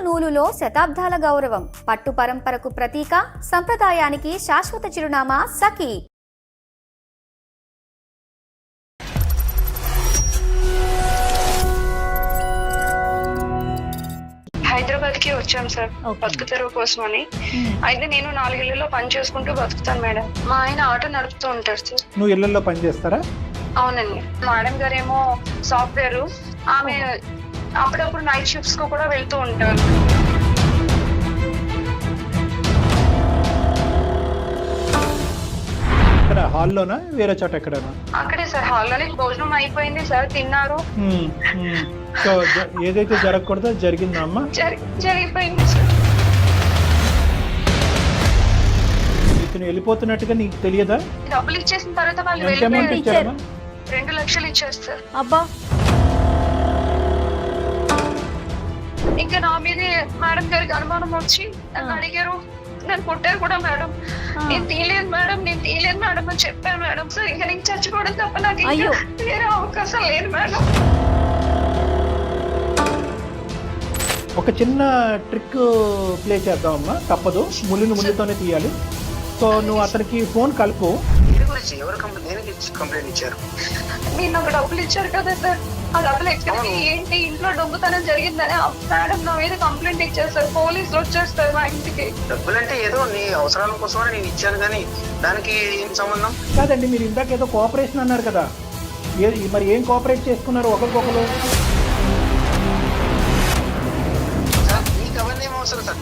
నూలులో శతాబ్దాల గౌరవం, పట్టు పరంపరకు ప్రతీక, సంప్రదాయానికి శాశ్వత చిరునామా సఖీ. హైదరాబాద్ కి వచ్చాం సార్ బతుకు తెరువు కోసం అని. అయితే నేను 4 ఇళ్లలో పని చేసుకుంటూ బతుకుతాను మేడం. మా ఆయన ఆటో నడుపుతూ ఉంటారు సార్. నువ్వు ఇళ్లలో పని చేస్తారా? అవునండి. మేడం గారేమో సాఫ్ట్వేర్, ఆమె అప్పుడప్పుడు నైట్ షిఫ్ట్స్ కు కూడా వెళ్తూ ఉంటారు. ఇక్కడ హాల్లోనా వేరే చోట ఎక్కడనా? అక్కడే సార్, హాల్లోనే. భోజనం అయిపోయింది సార్, తిన్నారు. సో ఏదైతే జరగకూడదో జరిగిందా అమ్మా? జరిగిపోయింది సార్. ఇతను వెళ్ళిపోతున్నట్టుగా నీకు తెలియదా? డబ్బులు ఇచ్చేసిన తర్వాత వాళ్ళు ఎంత అమౌంట్ వెళ్ళిపోయారు. ఇచ్చారమ్మా? 2 లక్షలు ఇచ్చారు సార్. అబ్బా, ఇంకా నా మీదే మేడం గారికి అనుమానం వచ్చి నన్ను అడిగారు. నన్ను కొట్టారు కూడా మేడం. నేను తీయలేదు మేడం అని చెప్పాను మేడం. సార్ ఇంకా నేను చచ్చిపోవడం తప్ప నాకు ఇంకా వేరే అవకాశం లేదు మేడం. ఒక చిన్న ట్రిక్ ప్లే చేద్దామమ్మా, తప్పదు. ముళ్ళుతోనే తీయాలి. సో నువ్వు అతనికి ఫోన్ కలుపు. కంప్లైంట్ ఇచ్చారు. మీరు నాకు డబ్బులు ఇచ్చారు కదా సార్, ఆ డబ్బులు ఎక్కడికి, ఏంటి, ఇంట్లో దొంగతనం జరిగిందని మేడం నా మీద కంప్లైంట్ ఇచ్చారు సార్. పోలీసులు వచ్చారు సార్ మా ఇంటికి. డబ్బులు అంటే ఏదో నీ అవసరాల కోసమని నేను ఇచ్చాను, కానీ దానికి ఏం సంబంధం? కాదండి, మీరు ఇందాక ఏదో కోఆపరేషన్ అన్నారు కదా, మరి ఏం కోఆపరేట్ చేసుకున్నారు ఒకరికొకరు? నీకు అవన్నీ ఏం అవసరం సార్?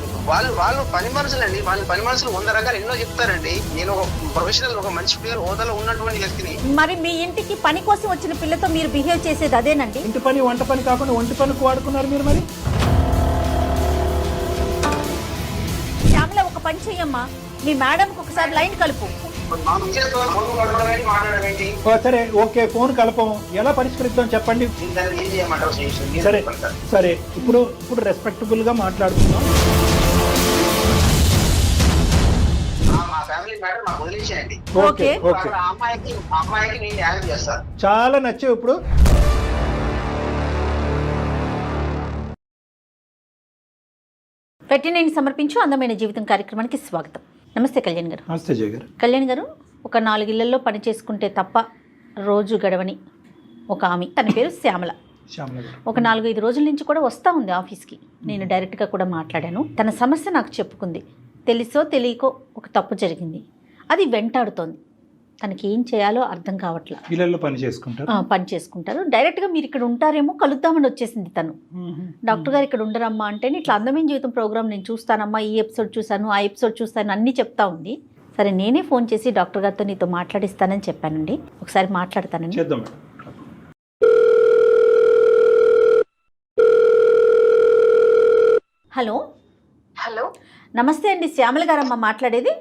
వాళ్ళు పని మనుషులండి. వాళ్ళ పని మనుషులు 100 రకాలు ఎన్నో చెప్తారండి. నేను ఒక ప్రొఫెషనల్, ఒక మంచి పేరు హోదాలో ఉన్నటువంటి వ్యక్తిని. మరి మీ ఇంటికి పని కోసం వచ్చిన పిల్లతో మీరు బిహేవ్ చేసేది అదేనండి? ఇంటి పని వంట పని కాకుండా ఒంటి పనికి వాడుకున్నారు మీరు. మరి శ్యామల, ఒక పని చెయ్యమ్మా, మీ మేడంకి ఒకసారి లైన్ కలుపు. సరే, ఓకే, ఫోన్ కలపం. ఎలా పరిష్కరిద్దాం చెప్పండి. సరే సరే, ఇప్పుడు రెస్పెక్టబుల్ గా మాట్లాడుతున్నాం. మా ఫ్యామిలీ మ్యాటర్ మాకు వదిలేసేయండి. ఓకే ఓకే, అమ్మాయికి నేను న్యాయం చేస్తాను. చాలా నచ్చావు. ఇప్పుడు పెట్టినేని సమర్పించు అందమైన జీవితం కార్యక్రమానికి స్వాగతం. నమస్తే కళ్యాణ్ గారు. నమస్తే జయ గారు. కళ్యాణ్ గారు, ఒక 4 ఇళ్లలో పని చేసుకుంటే తప్ప రోజు గడవని ఒక ఆమె, తన పేరు శ్యామల. ఒక 4-5 రోజుల నుంచి కూడా వస్తూ ఉంది ఆఫీస్కి. నేను డైరెక్ట్గా కూడా మాట్లాడాను. తన సమస్య నాకు చెప్పుకుంది. తెలుసో తెలియకో ఒక తప్పు జరిగింది, అది వెంటాడుతోంది. తనకి ఏం చేయాలో అర్థం కావట్లా. ఇళ్ళల్లో పని చేసుకుంటారు. డైరెక్ట్గా మీరు ఇక్కడ ఉంటారేమో కలుద్దామని వచ్చేసింది తను. డాక్టర్ గారు ఇక్కడ ఉండరమ్మా అంటే, ఇట్లా అందమైన జీవితం ప్రోగ్రామ్ నేను చూస్తానమ్మా, ఈ ఎపిసోడ్ చూశాను, ఆ ఎపిసోడ్ చూస్తాను అన్నీ చెప్తా ఉంది. సరే, నేనే ఫోన్ చేసి డాక్టర్ గారితో నీతో మాట్లాడిస్తానని చెప్పానండి. ఒకసారి మాట్లాడతానండి. హలో హలో, నమస్తే అండి, శ్యామల గారమ్మ మాట్లాడేది.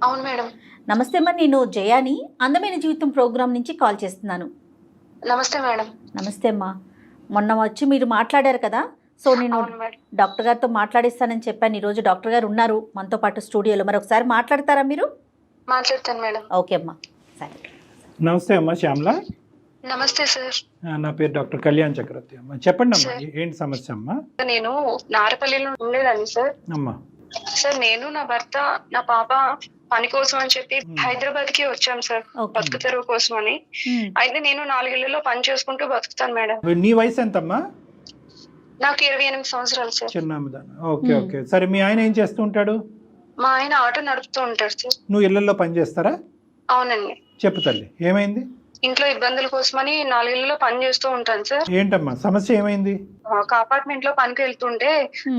అవును మేడం. నమస్తే అమ్మా, నేను జయాని అందమైన జీవితం ప్రోగ్రాం నుంచి కాల్ చేస్తున్నాను. నమస్తే మేడం. నమస్తే అమ్మా, మొన్న వచ్చి మీరు మాట్లాడారు కదా, సో నేను డాక్టర్ గారితో మాట్లాడిస్తానని చెప్పాను. ఈరోజు డాక్టర్ గారు ఉన్నారు మనతో పాటు స్టూడియోలో. మరి ఒకసారి మాట్లాడతారా మీరు? మాట్లాడతాను మేడం. ఓకే అమ్మా, సరే. నమస్తే అమ్మా శ్యామల. నమస్తే సార్. నా పేరు డాక్టర్ కళ్యాణ్ చక్రవర్తి. అమ్మా చెప్పండి అమ్మా, ఏంటి సమస్య అమ్మా? నేను నారపల్లిలో ఉండేదాన్ని సార్. అమ్మా సార్, నేను, నా భర్త, నా పాప పని కోసం అని చెప్పి హైదరాబాద్ కి వచ్చాం సార్ బతుకు తెరువు కోసం అని. అయితే నేను 4 ఇళ్లలో పని చేసుకుంటూ బతుకుతాను మేడం. నీ వయసు ఎంతమ్మా? నాకు 28 సంవత్సరాలు సార్. చిన్నదాన్ని. ఓకే ఓకే, సరే. మీ ఆయన ఏం చేస్తూ ఉంటాడు? మా ఆయన ఆటో నడుపుతూ ఉంటారు సార్. నువ్వు ఇళ్లలో పని చేస్తారా? అవునండి. చెప్పు తల్లి, ఏమైంది? ఇంట్లో ఇబ్బందుల కోసమని 4 ఇళ్లలో పని చేస్తూ ఉంటాను సార్. ఏంటమ్మా సమస్య, ఏమైంది? ఒక అపార్ట్మెంట్ లో పనికి వెళ్తుంటే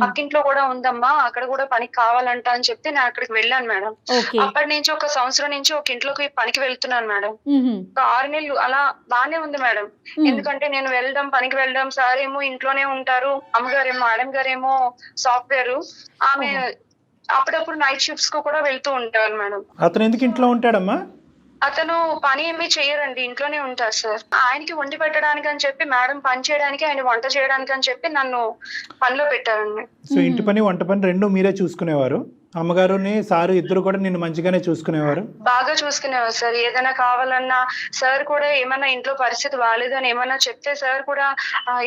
పక్కింట్లో కూడా ఉందమ్మా, అక్కడ కూడా పనికి కావాలంట అని చెప్తే నేను అక్కడికి వెళ్ళాను మేడం. అప్పటి నుంచి 1 సంవత్సరం నుంచి ఒక ఇంట్లోకి పనికి వెళ్తున్నాను మేడం. ఒక 6 నెలలు అలా బానే ఉంది మేడం. ఎందుకంటే నేను పనికి వెళ్ళడం, సార్ ఏమో ఇంట్లోనే ఉంటారు, అమ్మగారేమో మేడం గారేమో సాఫ్ట్వేర్, ఆమె అప్పుడప్పుడు నైట్ షిఫ్ట్స్ కు కూడా వెళ్తూ ఉంటారు మేడం. అతను ఎందుకు ఇంట్లో ఉంటాడమ్మా? అతను పని ఏమీ చెయ్యరండి, ఇంట్లోనే ఉంటారు సార్. ఆయనకి వండి పెట్టడానికి అని చెప్పి మేడం పని చేయడానికి, ఆయన వంట చేయడానికి అని చెప్పి నన్ను పనిలో పెట్టారండి. సో ఇంటి పని వంట పని 2 మీరే చూసుకునేవారు? అమ్మగారుని సారు ఇద్దరు కూడా నిన్ను మంచిగానే చూసుకునేవారు? బాగా చూసుకునేవారు సార్. ఏదైనా కావాలన్నా సార్ కూడా ఏమన్నా ఇంట్లో పరిస్థితి బాగాలేదని ఏమన్నా చెప్తే సార్ కూడా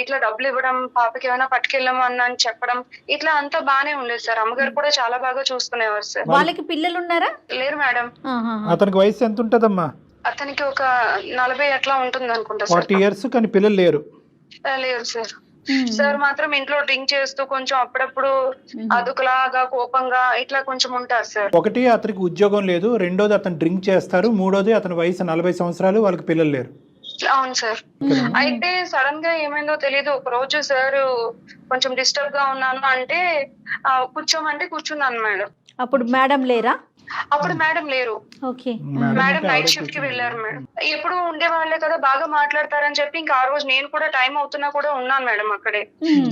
ఇట్లా డబ్బులు ఇవ్వడం, పాపకి ఏమైనా పట్టుకెళ్ళము అని చెప్పడం, ఇట్లా అంతా బానే ఉండేది సార్. అమ్మగారు కూడా చాలా బాగా చూసుకునేవారు సార్. వాళ్ళకి పిల్లలు ఉన్నారా? లేరు మేడం. అతనికి వయసు ఎంత ఉంటదమ్మా? అతనికి ఒక 40 అట్లా ఉంటుంది అనుకుంటా సార్. 40 years, కానీ పిల్లలు లేరు? లేరు సార్. సార్ మాత్రం ఇంట్లో డ్రింక్ చేస్తూ కొంచెం అప్పుడప్పుడు అదుకులాగా కోపంగా ఇట్లా కొంచెం ఉంటారు సార్. ఒకటి, అతనికి ఉద్యోగం లేదు. రెండోది, అతను డ్రింక్ చేస్తారు. మూడోది, అతని వయసు 40 సంవత్సరాలు, వాళ్ళకి పిల్లలు లేరు. అవును సార్. అయితే సడన్ గా ఏమైందో తెలియదు. ఒక రోజు సార్ కొంచెం డిస్టర్బ్ గా ఉన్నాను అంటే కూర్చోమంటే కూర్చున్నాను మేడం. అప్పుడు మేడం లేరా? అప్పుడు మేడం లేరు. ఓకే. మేడం నైట్ షిఫ్ట్ కి వెళ్ళారు మేడం. ఎప్పుడు ఉండేవాళ్లే కదా, బాగా మాట్లాడతారని చెప్పి ఇంకా ఆ రోజు నేను కూడా టైం అవుతున్నా కూడా ఉన్నాను మేడం అక్కడే.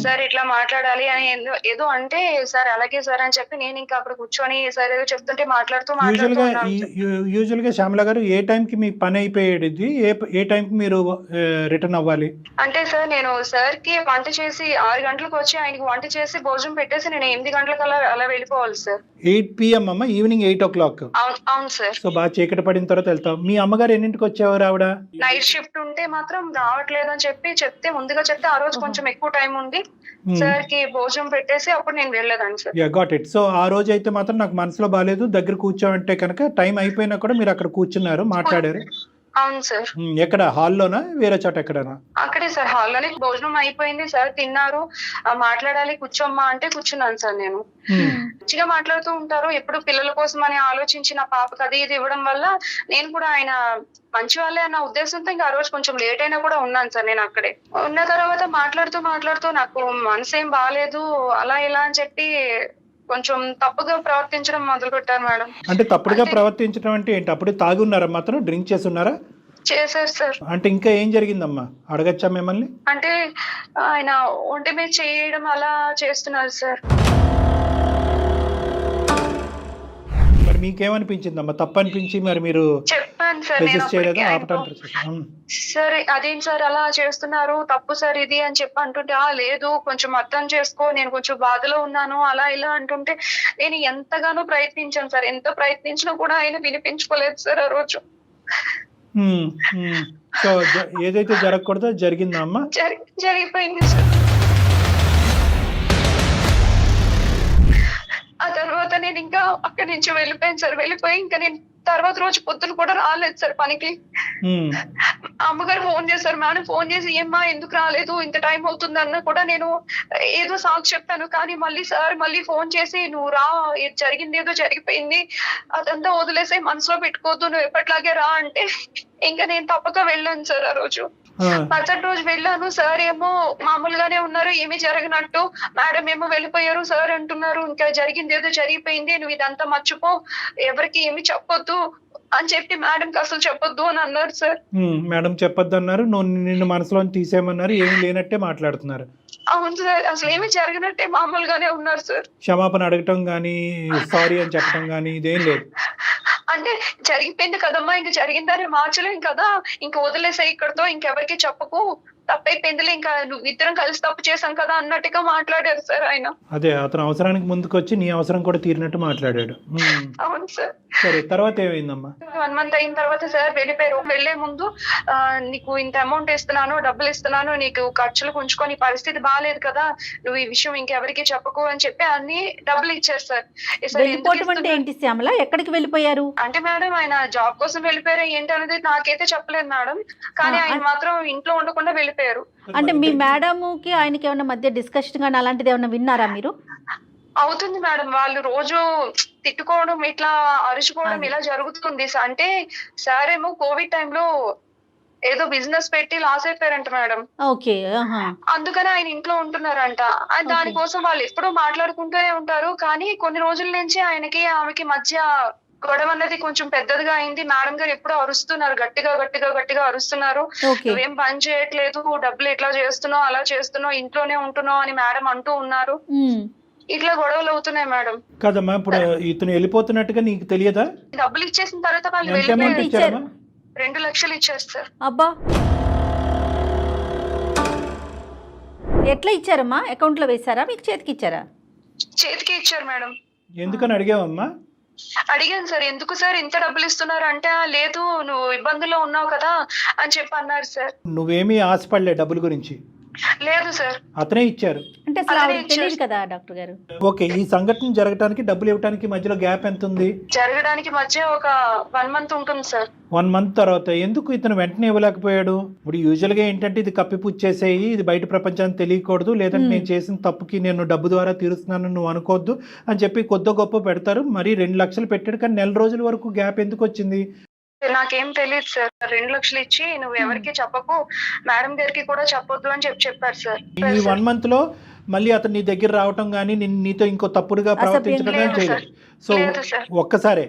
సార్ ఇట్లా మాట్లాడాలి అని ఏదో అంటే, సార్ అలాగే సార్ అని చెప్పి నేను ఇంకా అక్కడ కూర్చొని సార్ ఏదో చెప్తుంటే మాట్లాడుతూ యూజువల్ గా శ్యామల గారు ఏ టైం కి మీ పని అయిపోయేది, ఏ టైం కి మీరు రిటర్న్ అవ్వాలి? అంటే సార్ నేను సార్ కి వంట చేసి 6 గంటలకు వచ్చి ఆయనకి వంట చేసి భోజనం పెట్టేసి నేను 8 గంటలకు అలా వెళ్ళిపోవాలి సార్. 8 PM అమ్మ, ఈవినింగ్ 8 o'clock. అవును సార్. సో బాగా చీకటి పడిన తర్వాత వెళ్తాం. మీ అమ్మగారు ఎన్నింటికి వచ్చేవారు ఆవిడ? నైట్ షిఫ్ట్ ఉంటే మాత్రం రావట్లేదు అని చెప్తే ముందుగా చెప్తే ఆ రోజు కొంచెం ఎక్కువ టైం ఉంది సార్ కి భోజనం పెట్టేసి అప్పుడు నేను వెళ్ళేదాన్ని సార్. Got it. సో ఆ రోజు అయితే మాత్రం నాకు మనసులో బాగాలేదు, దగ్గర కూర్చోమంటే కనుక టైం అయిపోయినా కూడా మీరు అక్కడ కూర్చున్నారు, మాట్లాడారు. అవును సార్. ఎక్కడ, హాల్లోనా వేరే చోట ఎక్కడనా? అక్కడే సార్, హాల్లోనే. భోజనం అయిపోయింది సార్, తిన్నారు, మాట్లాడాలి కూర్చోమ్మా అంటే కూర్చున్నాను సార్. నేను మంచిగా మాట్లాడుతూ ఉంటారు ఎప్పుడు పిల్లల కోసం అని ఆలోచించి నా పాపకి అది ఇది ఇవ్వడం వల్ల నేను కూడా ఆయన మంచి వాళ్ళే అన్న ఉద్దేశంతో ఇంకా ఆ రోజు కొంచెం లేట్ అయినా కూడా ఉన్నాను సార్. నేను అక్కడే ఉన్న తర్వాత మాట్లాడుతూ నాకు మనసు ఏం బాగాలేదు అలా ఇలా అని చెప్పి కొంచెం తప్పుగా ప్రవర్తించడం మొదలు పెట్టారు మేడం. అంటే తప్పుడుగా ప్రవర్తించడం అంటే ఏంటి? అప్పుడు తాగి ఉన్నారా, మాత్రం డ్రింక్ చేసి ఉన్నారా? చేశారు సార్. అంటే ఇంకా ఏం జరిగిందమ్మా, అడగచ్చా మిమ్మల్ని? అంటే ఆయన ఒంటి మీద చేయడం అలా చేస్తున్నారు సార్. మరి మీకేమనిపించిందమ్మా? తప్పు అనిపించి మరి మీరు చెప్పాను సార్ రెసిస్ట్ చేయలేదా, ఆపటం? సరే అదేం సార్ అలా చేస్తున్నారు, తప్పు సార్ ఇది అని చెప్పి అంటుంటే లేదు కొంచెం అర్థం చేసుకో, నేను కొంచెం బాధలో ఉన్నాను అలా ఇలా అంటుంటే నేను ఎంతగానో ప్రయత్నించాను సార్. ఎంత ప్రయత్నించినా కూడా ఆయన వినిపించుకోలేదు సార్ ఆ రోజు. సో ఏదైతే జరగకూడదో జరిగిందా అమ్మా? జరిగిపోయింది సార్. ఆ తర్వాత నేను ఇంకా అక్కడి నుంచి వెళ్ళిపోయాను సార్. వెళ్ళిపోయి ఇంకా నేను తర్వాత రోజు పొద్దున కూడా రాలేదు సార్ పనికి. అమ్మగారు ఫోన్ చేశారు, మేడం ఫోన్ చేసి ఏమ్మా ఎందుకు రాలేదు, ఇంత టైం అవుతుంది అన్న కూడా నేను ఏదో సాకు చెప్పాను. కానీ మళ్ళీ సార్ మళ్ళీ ఫోన్ చేసి నువ్వు రా, జరిగింది ఏదో జరిగిపోయింది, అదంతా వదిలేసే మనసులో పెట్టుకోవద్దు, నువ్వు ఎప్పటిలాగే రా అంటే ఇంకా నేను తప్పక వెళ్ళాను సార్. ఆ రోజు మరుసటి రోజు వెళ్ళాను. సార్ ఏమో మామూలుగానే ఉన్నారు, ఏమీ జరగనట్టు. మేడం ఏమో వెళ్ళిపోయారు. సార్ అంటున్నారు ఇంకా జరిగింది ఏదో జరిగిపోయింది, నువ్వు ఇదంతా మర్చిపో, ఎవరికి ఏమి చెప్పొద్దు అని చెప్పి మేడంకి అసలు చెప్పొద్దు అని అన్నారు సార్. మేడం చెప్పొద్దు అన్నారు, నిన్ను మనసులో తీసేయమన్నారు, ఏమీ లేనట్టే మాట్లాడుతున్నారు. అవును సార్, అసలు ఏమి జరగనట్టే మామూలుగానే ఉన్నారు సార్. క్షమాపణ అడగటం గానీ, సారీ అని చెప్పడం గానీ ఇదేం లేదు. అంటే జరిగిపోయింది కదమ్మా, ఇంక జరిగిందని మార్చలేం కదా, ఇంక వదిలేసే ఇక్కడతో, ఇంకెవరికి చెప్పకు, తప్పైపోయిందిలే, ఇంకా నువ్వు ఇద్దరం కలిసి తప్పు చేశాం కదా అన్నట్టుగా మాట్లాడారు సార్ ఆయన. అదే అతను అవసరానికి ముందుకు వచ్చి నీ అవసరం కూడా తీరినట్టు మాట్లాడాడు. అవును సార్. సరే తర్వాత ఏమైందమ్మా? 1 month అయిన తర్వాత సార్ వెళ్ళిపోయారు. వెళ్లే ముందు నీకు ఇంత అమౌంట్ ఇస్తున్నాను, డబ్బులు ఇస్తున్నాను, నీకు ఖర్చులు ఉంచుకొని పరిస్థితి బాగాలేదు కదా, నువ్వు ఈ విషయం ఇంకెవరికి చెప్పకు అని చెప్పి అన్ని డబ్బులు ఇచ్చారు సార్. ఏంటి శ్యామల, ఎక్కడికి వెళ్ళిపోయారు? అంటే మేడం ఆయన జాబ్ కోసం వెళ్ళిపోయారు ఏంటి అనేది నాకైతే చెప్పలేదు మేడం, కానీ ఆయన మాత్రం ఇంట్లో ఉండకుండా వెళ్ళిపోయారు. అంటే మీ మేడం కి ఆయనకి ఏమైనా మధ్య డిస్కషన్ కానీ అలాంటిది ఏమైనా విన్నారా మీరు? అవుతుంది మేడం, వాళ్ళు రోజు తిట్టుకోవడం ఇట్లా అరుచుకోవడం ఇలా జరుగుతుంది. అంటే సార్ ఏమో కోవిడ్ టైంలో ఏదో బిజినెస్ పెట్టి లాస్ అయిపోయారంట మేడం. ఓకే. అందుకని ఆయన ఇంట్లో ఉంటున్నారంట. దానికోసం వాళ్ళు ఎప్పుడూ మాట్లాడుకుంటూనే ఉంటారు, కానీ కొన్ని రోజుల నుంచి ఆయనకి ఆమెకి మధ్య గొడవ అన్నది కొంచెం పెద్దదిగా అయింది. మేడం గారు ఎప్పుడూ అరుస్తున్నారు, గట్టిగా అరుస్తున్నారు, నువ్వేం పని చేయట్లేదు, డబ్బులు ఎట్లా చేస్తున్నావు, అలా చేస్తున్నావు, ఇంట్లోనే ఉంటున్నావు అని మేడం అంటూ ఉన్నారు. ఇట్లా గొడవలు అవుతున్నాయి మేడం. కదమ్మా, ఇప్పుడు ఇతను వెళ్ళిపోతున్నట్టుగా నీకు తెలియదా? డబ్బులు ఇచ్చేసిన తర్వాత వాళ్ళు 2 లక్షలు ఇచ్చారు సార్. అబ్బా, ఎట్లా ఇచ్చారమ్మా? అకౌంట్ లో వేసారా, మీకు చేతికి ఇచ్చారా? చేతికి ఇచ్చారు మేడం. ఎందుకని అడిగావమ్మా? అడిగాను సార్, ఎందుకు సార్ ఇంత డబ్బులు ఇస్తున్నారు అంటే, లేదు నువ్వు ఇబ్బందుల్లో ఉన్నావు కదా అని చెప్పి అన్నారు సార్. నువ్వేమీ ఆశపడలే డబ్బుల గురించి? లేదు సార్, అతనే ఇచ్చారు. అంటే అసలు ఆవిడకి తెలియదు కదా డాక్టర్ గారు. ఓకే, ఈ సంఘటన జరగడానికి డబ్బులు ఇవ్వడానికి మధ్యలో గ్యాప్ ఎంత ఉంది? జరగడానికి మధ్య ఒక 1 month ఉంటుంది సార్. 1 month తర్వాత ఎందుకు ఇతను వెంటనే ఇవ్వలేకపోయాడు? ఇప్పుడు యూజువల్ గా ఏంటంటే ఇది కప్పిపుచ్చేసేయి, ఇది బయట ప్రపంచానికి తెలియకూడదు, లేదంటే నేను చేసిన తప్పుకి నేను డబ్బు ద్వారా తీరుస్తున్నాను నువ్వు అనుకోవద్దు అని చెప్పి కొద్ది గొప్ప పెడతారు. మరి 2 లక్షలు పెట్టాడు, కానీ నెల రోజుల వరకు గ్యాప్ ఎందుకు వచ్చింది? నాకేం తెలియదు సార్. 2 లక్షలు ఇచ్చి నువ్వు ఎవరికి చెప్పకు, మేడం గారికి కూడా చెప్పొద్దు అని చెప్పారు సార్. ఈ 1 month లో మళ్ళీ అతను నీ దగ్గర రావటం కానీ నీతో ఇంకో తప్పుడుగా ప్రవర్తించడం కానీ చేయలేదు. సో ఒక్కసారే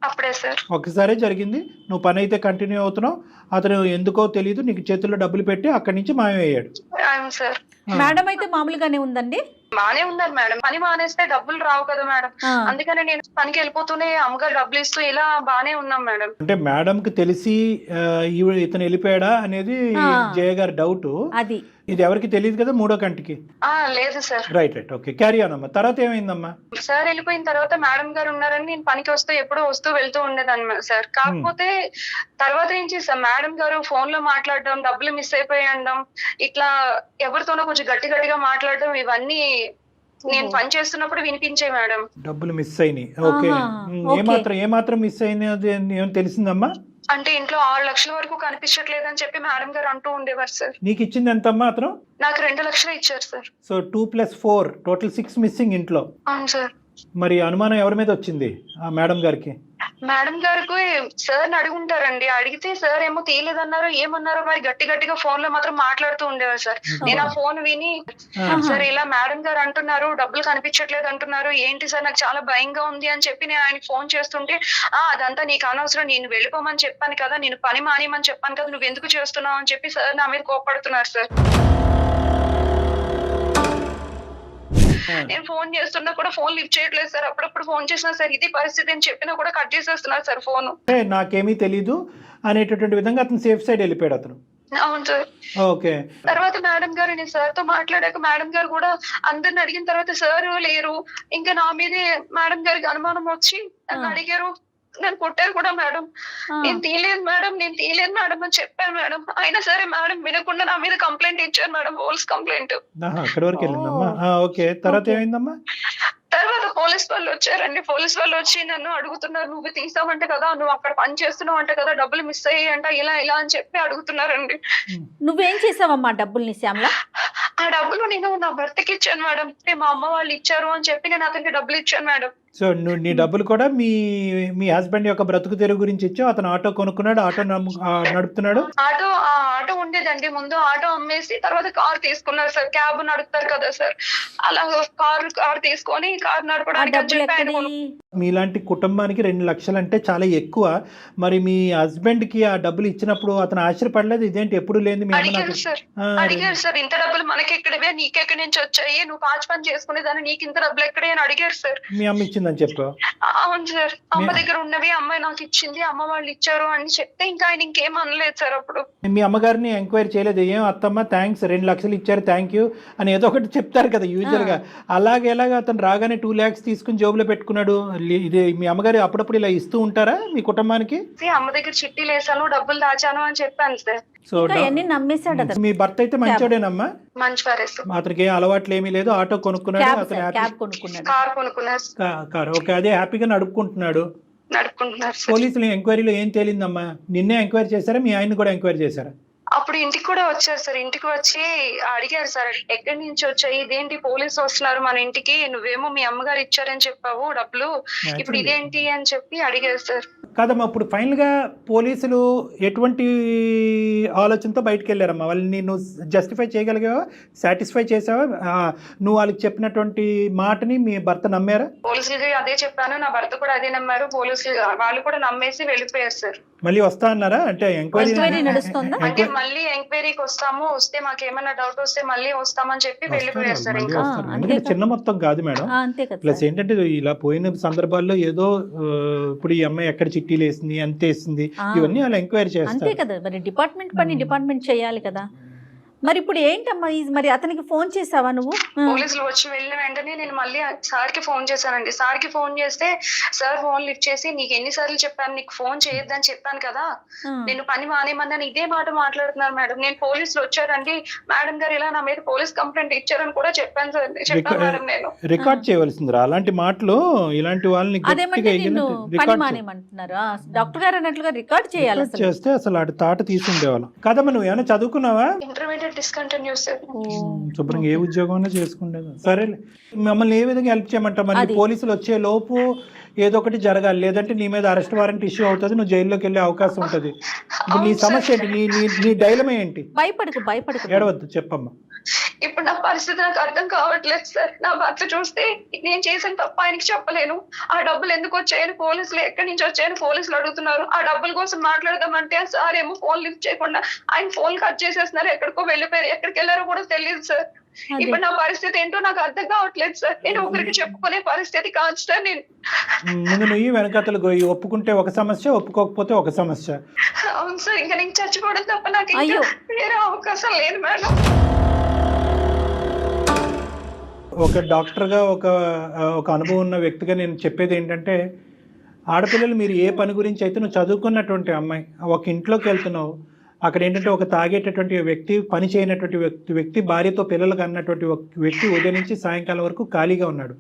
అప్పుడే సార్, ఒక్కసారే జరిగింది. నువ్వు పని అయితే కంటిన్యూ అవుతున్నావు, అతను ఎందుకో తెలియదు నీకు చేతుల్లో డబ్బులు పెట్టి అక్కడి నుంచి మాయమయ్యాడు. అవును సార్. మేడం అయితే మామూలుగానే ఉందండి, బానే ఉన్నారు మేడం. పని మానేస్తే డబ్బులు రావు కదా మేడం, అందుకని నేను పనికి వెళ్ళిపోతూనే అమ్మగారు డబ్బులు ఇస్తూ ఇలా బానే ఉన్నాం మేడం. అంటే మేడం కి తెలిసి ఇతను వెళ్ళిపోయాడా అనేది జయ గారి డౌట్. అది ఇది ఎవరికి తెలియదు కదా మూడో కంటికి? లేదు sir. Right right, okay, carry on అమ్మా. తర్వాత ఏమైందమ్మా? సార్ వెళ్ళిపోయిన తర్వాత మేడం గారు ఉన్నారని నేను పనికి ఎప్పుడూ వస్తూ వెళ్తూ ఉండేదాన్ని సార్. కాకపోతే తర్వాత నుంచి సార్ మేడం గారు ఫోన్ లో మాట్లాడడం, డబ్బులు మిస్ అయిపోయడం, ఇట్లా ఎవరితోనో కొంచెం గట్టిగా మాట్లాడడం, ఇవన్నీ నేను పని చేస్తున్నప్పుడు వినిపించే మేడం. డబ్బులు మిస్ అయినాయి. ఓకే, ఏమాత్రం మిస్ అయినది ఏమైనా తెలిసిందమ్మా? అంటే ఇంట్లో 6 లక్షల వరకు కనిపించట్లేదని చెప్పి మేడం గారు అంటూ ఉండేవారు సార్. నీకు ఇచ్చింది ఎంతమ్మా అతను? నాకు 2 లక్షలు ఇచ్చారు సార్. సో 2 + 4 టోటల్ 6 మిస్సింగ్ ఇంట్లో. అవును సార్. మరి అనుమానం ఎవరి మీద వచ్చింది ఆ మేడం గారికి? మేడం గారికి సార్ అడుగుంటారండి. అడిగితే సార్ ఏమో తీయలేదన్నారు, ఏమన్నారో మరి గట్టిగా ఫోన్ లో మాత్రం మాట్లాడుతూ ఉండేవారు సార్. నేను ఆ ఫోన్ విని, సార్ ఇలా మేడం గారు అంటున్నారు, డబ్బులు కనిపించట్లేదు అంటున్నారు, ఏంటి సార్ నాకు చాలా భయంగా ఉంది అని చెప్పి నేను ఆయనకి ఫోన్ చేస్తుంటే, అదంతా నీకు అనవసరం, నేను వెళ్ళిపోమని చెప్పాను కదా, నేను పని మానేయమని చెప్పాను కదా, నువ్వు ఎందుకు చేస్తున్నావు అని చెప్పి సార్ నా మీద కోపడుతున్నారు సార్. నేను ఫోన్ చేస్తున్నా కూడా ఫోన్ లిఫ్ట్ చేయట్లేదు సార్. అప్పుడప్పుడు ఫోన్ చేసినా సార్ ఇది పరిస్థితి అని చెప్పినా కూడా కట్ చేసేస్తున్నారు సార్ ఫోన్. నాకేమీ తెలీదు అనేటటువంటి విధంగా అతను సేఫ్ సైడ్ వెళ్ళిపోయాడు అతను. అవును సార్. ఓకే. తర్వాత మేడం గారు, నేను సార్ తో మాట్లాడాక మేడం గారు కూడా అందరిని అడిగిన తర్వాత సార్ లేరు, ఇంకా నా మీదే మేడం గారికి అనుమానం వచ్చి నన్ను అడిగారు, నన్ను కొట్టారు కూడా మేడం. నేను తీయలేదు మేడం అని చెప్పాను మేడం. అయినా సరే మేడం వినకుండా నా మీద కంప్లైంట్ ఇచ్చారు మేడం, పోలీస్ కంప్లైంట్. అక్కడ వరకు వెళ్ళిందమ్మా. ఓకే, తర్వాత ఏమైందమ్మా? తర్వాత పోలీస్ వాళ్ళు వచ్చారండి. పోలీస్ వాళ్ళు వచ్చి నన్ను అడుగుతున్నారు, నువ్వు తీసావంటే కదా, నువ్వు అక్కడ పని చేస్తున్నావు అంటే కదా, డబ్బులు మిస్ అయ్యాయంట, ఇలా అని చెప్పి అడుగుతున్నారండి. నువ్వేం చేసావమ్మా డబ్బుల్ని శ్యామల? ఆ డబ్బులు నేను నా భర్తకి ఇచ్చాను మేడం. మా అమ్మ వాళ్ళు ఇచ్చారు అని చెప్పి నేను అతనికి డబ్బులు ఇచ్చాను మేడం. సో నువ్వు నీ డబ్బులు కూడా మీ హస్బెండ్ యొక్క బ్రతుకు తెరుగు గురించి ఇచ్చావు. అతను ఆటో కొనుక్కున్నాడు, ఆటో నడుపుతున్నాడు. ఆటో ఉండేదండి ముందు, ఆటో అమ్మేసి తర్వాత కార్ తీసుకున్నారు సార్. క్యాబ్ నడుపుతారు కదా సార్, అలా కార్ తీసుకొని కార్ నడపడానికి. మీలాంటి కుటుంబానికి 2 లక్షలు అంటే చాలా ఎక్కువ. మరి మీ హస్బెండ్ కి ఆ డబ్బులు ఇచ్చినప్పుడు అతను ఆశ్చర్యపడలేదు? ఇదేంటి ఎప్పుడు లేదు? అడిగారు సార్, ఇంత డబ్బులు మనకి ఎక్కడవే, నీకెక్కడి నుంచి వచ్చాయి, నువ్వు పాచి పని చేసుకునేదాన్ని, నీకు ఇంత డబ్బులు ఎక్కడే అని అడిగారు సార్. మీ అమ్మ ఇచ్చిందని చెప్పు? అవును సార్, అమ్మ దగ్గర ఉన్నవి అమ్మాయి నాకు ఇచ్చింది, అమ్మ వాళ్ళు ఇచ్చారు అని చెప్తే ఇంకా ఆయన ఇంకేం అనలేదు సార్. అప్పుడు మీ అమ్మగారిని ఎంక్వైరీ చేయలేదు? ఏం అత్తమ్మ థ్యాంక్స్, 2 లక్షలు ఇచ్చారు, థ్యాంక్ యూ అని ఏదో ఒకటి చెప్తారు కదా యూజువల్ గా. ఎలాగ అతను రాగానే 2 lakhs తీసుకుని జోబులో పెట్టుకున్నాడు? ఇది మీ అమ్మగారు అప్పుడప్పుడు ఇలా ఇస్తూ ఉంటారా మీ కుటుంబానికి? అమ్మ దగ్గర చిట్టీలు వేసాను, డబ్బులు దాచాను అని చెప్పాను సార్. సో నమ్మేశాడు అతను. మీ భర్త అయితే మంచోడేనమ్మా? మంచివారే. అతనికి ఏ అలవాట్లు ఏమీ లేదు, ఆటో కొనుక్కున్నాడు, కార్ కొనుక్కున్నాడు. ఓకే, అదే హ్యాపీగా నడుపుకుంటున్నారు. పోలీసులు ఎంక్వైరీలో ఏం తేలిందమ్మా? నిన్నే ఎంక్వైరీ చేశారా, మీ ఆయన కూడా ఎంక్వైరీ చేశారా? అప్పుడు ఇంటికి కూడా వచ్చారు సార్. ఇంటికి వచ్చి అడిగారు సార్, ఎక్కడి నుంచి వచ్చాయి, ఇదేంటి పోలీసు వస్తున్నారు మన ఇంటికి, నువ్వేమో మీ అమ్మగారు ఇచ్చారని చెప్పావు డబ్బులు, ఇప్పుడు ఇదేంటి అని చెప్పి అడిగారు సార్. కాదమ్మా, ఇప్పుడు ఫైనల్ గా పోలీసులు ఎటువంటి ఆలోచనతో బయటకు వెళ్ళారమ్మా? వాళ్ళని నువ్వు జస్టిఫై చేయగలిగావా, సాటిస్ఫై చేసావా? నువ్వు వాళ్ళకి చెప్పినటువంటి మాటని మీ భర్త నమ్మారా? పోలీసులకి అదే చెప్పాను, నా భర్త కూడా అదే నమ్మారు. పోలీసులు వాళ్ళు కూడా నమ్మేసి వెళ్ళిపోయారు సార్. మళ్ళీ వస్తా అన్నారా? అంటే ఎంక్వైరీ నడుస్తుందా? అంటే మళ్ళీ ఎంక్వైరీకి వస్తాము, వస్తే మాకు ఏమైనా డౌట్ వస్తే మళ్ళీ వస్తామని చెప్పి వెళ్ళిపోయారు సార్. ఇంకా చిన్న మొత్తం కాదు మేడం. ప్లస్ ఏంటంటే ఇలా పోయిన సందర్భాల్లో ఏదో ఇప్పుడు ఈ అమ్మాయి ఎక్కడ చిట్టీలు వేసింది, ఎంత వేసింది, ఇవన్నీ అలా ఎంక్వైరీ చేస్తారు. అంతే కదా, మరి డిపార్ట్మెంట్ పని డిపార్ట్మెంట్ చేయాలి కదా. మరి ఇప్పుడు ఏంటమ్మా మరి అతనికి ఫోన్ చేసావా నువ్వు? పోలీసులు వచ్చి వెళ్ళిన వెంటనే నేను మళ్ళీ సార్ కి ఫోన్ చేశానండి. సార్ కి ఫోన్ చేస్తే సార్ ఫోన్ లిఫ్ట్ చేసి, నీకు ఎన్నిసార్లు చెప్పాను నీకు ఫోన్ చేయొద్దని చెప్పాను కదా, నేను పని మానేమన్నాను, ఇదే మాట మాట్లాడుతున్నారు మేడం. నేను పోలీసులు వచ్చారండి, మేడం గారు ఇలా నా మీద పోలీస్ కంప్లైంట్ ఇచ్చారని కూడా చెప్పాను సార్, చెప్పాను మేడం. నేను రికార్డ్ చేయవలసిందిరా అలాంటి మాటలు, ఇలాంటి వాళ్ళని అదేమంటే నిన్ను పని మానేమంటున్నారా? డాక్టర్ గారు అన్నట్లుగా రికార్డ్ చేయాలి. చేస్తే అసలు అటు తాట తీసుండేవాళ్ళం కదమ్మా. నువ్వు ఏమైనా చదువుకున్నావా? Intermediate discontinue sir. శుభ్రంగా ఏ ఉద్యోగం చేసుకుండేది. సరేలే, మమ్మల్ని ఏ విధంగా హెల్ప్ చేయమంటావు? మరి పోలీసులు వచ్చే లోపు ఏదో ఒకటి జరగాలి, లేదంటే నీ మీద అరెస్ట్ వారెంట్ ఇష్యూ అవుతుంది, నువ్వు జైల్లోకి వెళ్ళే అవకాశం ఉంటుంది. ఇప్పుడు నీ సమస్య ఏంటి? నీ డైలమా ఏంటి? భయపడకు ఏడవద్దు, చెప్పమ్మా. ఇప్పుడు నా పరిస్థితి నాకు అర్థం కావట్లేదు సార్. నా భర్త చూస్తే నేను చేసిన తప్ప ఆయనకి చెప్పలేను. ఆ డబ్బులు ఎందుకు వచ్చాయని పోలీసులు, ఎక్కడి నుంచి వచ్చాయని పోలీసులు అడుగుతున్నారు. ఆ డబ్బుల కోసం మాట్లాడదామంటే ఆ సార్ ఏమో ఫోన్ లిఫ్ట్ చేయకుండా ఆయన ఫోన్ కట్ చేసేస్తున్నారు. ఎక్కడికో వెళ్ళిపోయారు, ఎక్కడికి వెళ్ళారో కూడా తెలియదు సార్. ఇప్పుడు నా పరిస్థితి ఏంటో నాకు అర్థం కావట్లేదు సార్. నేను ఒకరికి చెప్పుకునే పరిస్థితి కాదు సార్. నేను ముందు నువ్వు వెనకతలు ఒప్పుకుంటే ఒక సమస్య, ఒప్పుకోకపోతే ఒక సమస్య. అవును సార్, ఇంకా నేను చచ్చిపోవడం తప్ప నాకు వేరే అవకాశం లేదు మేడం. ఒక డాక్టర్గా, ఒక అనుభవం ఉన్న వ్యక్తిగా నేను చెప్పేది ఏంటంటే, ఆడపిల్లలు మీరు ఏ పని గురించి అయితే నువ్వు చదువుకున్నటువంటి అమ్మాయి ఒక ఇంట్లోకి వెళ్తున్నావు, అక్కడ ఏంటంటే ఒక తాగేటటువంటి వ్యక్తి, పని చేయనటువంటి వ్యక్తి, భార్యతో పిల్లలకు అన్నటువంటి వ్యక్తి ఉదయం నుంచి సాయంకాలం వరకు ఖాళీగా ఉన్నాడు.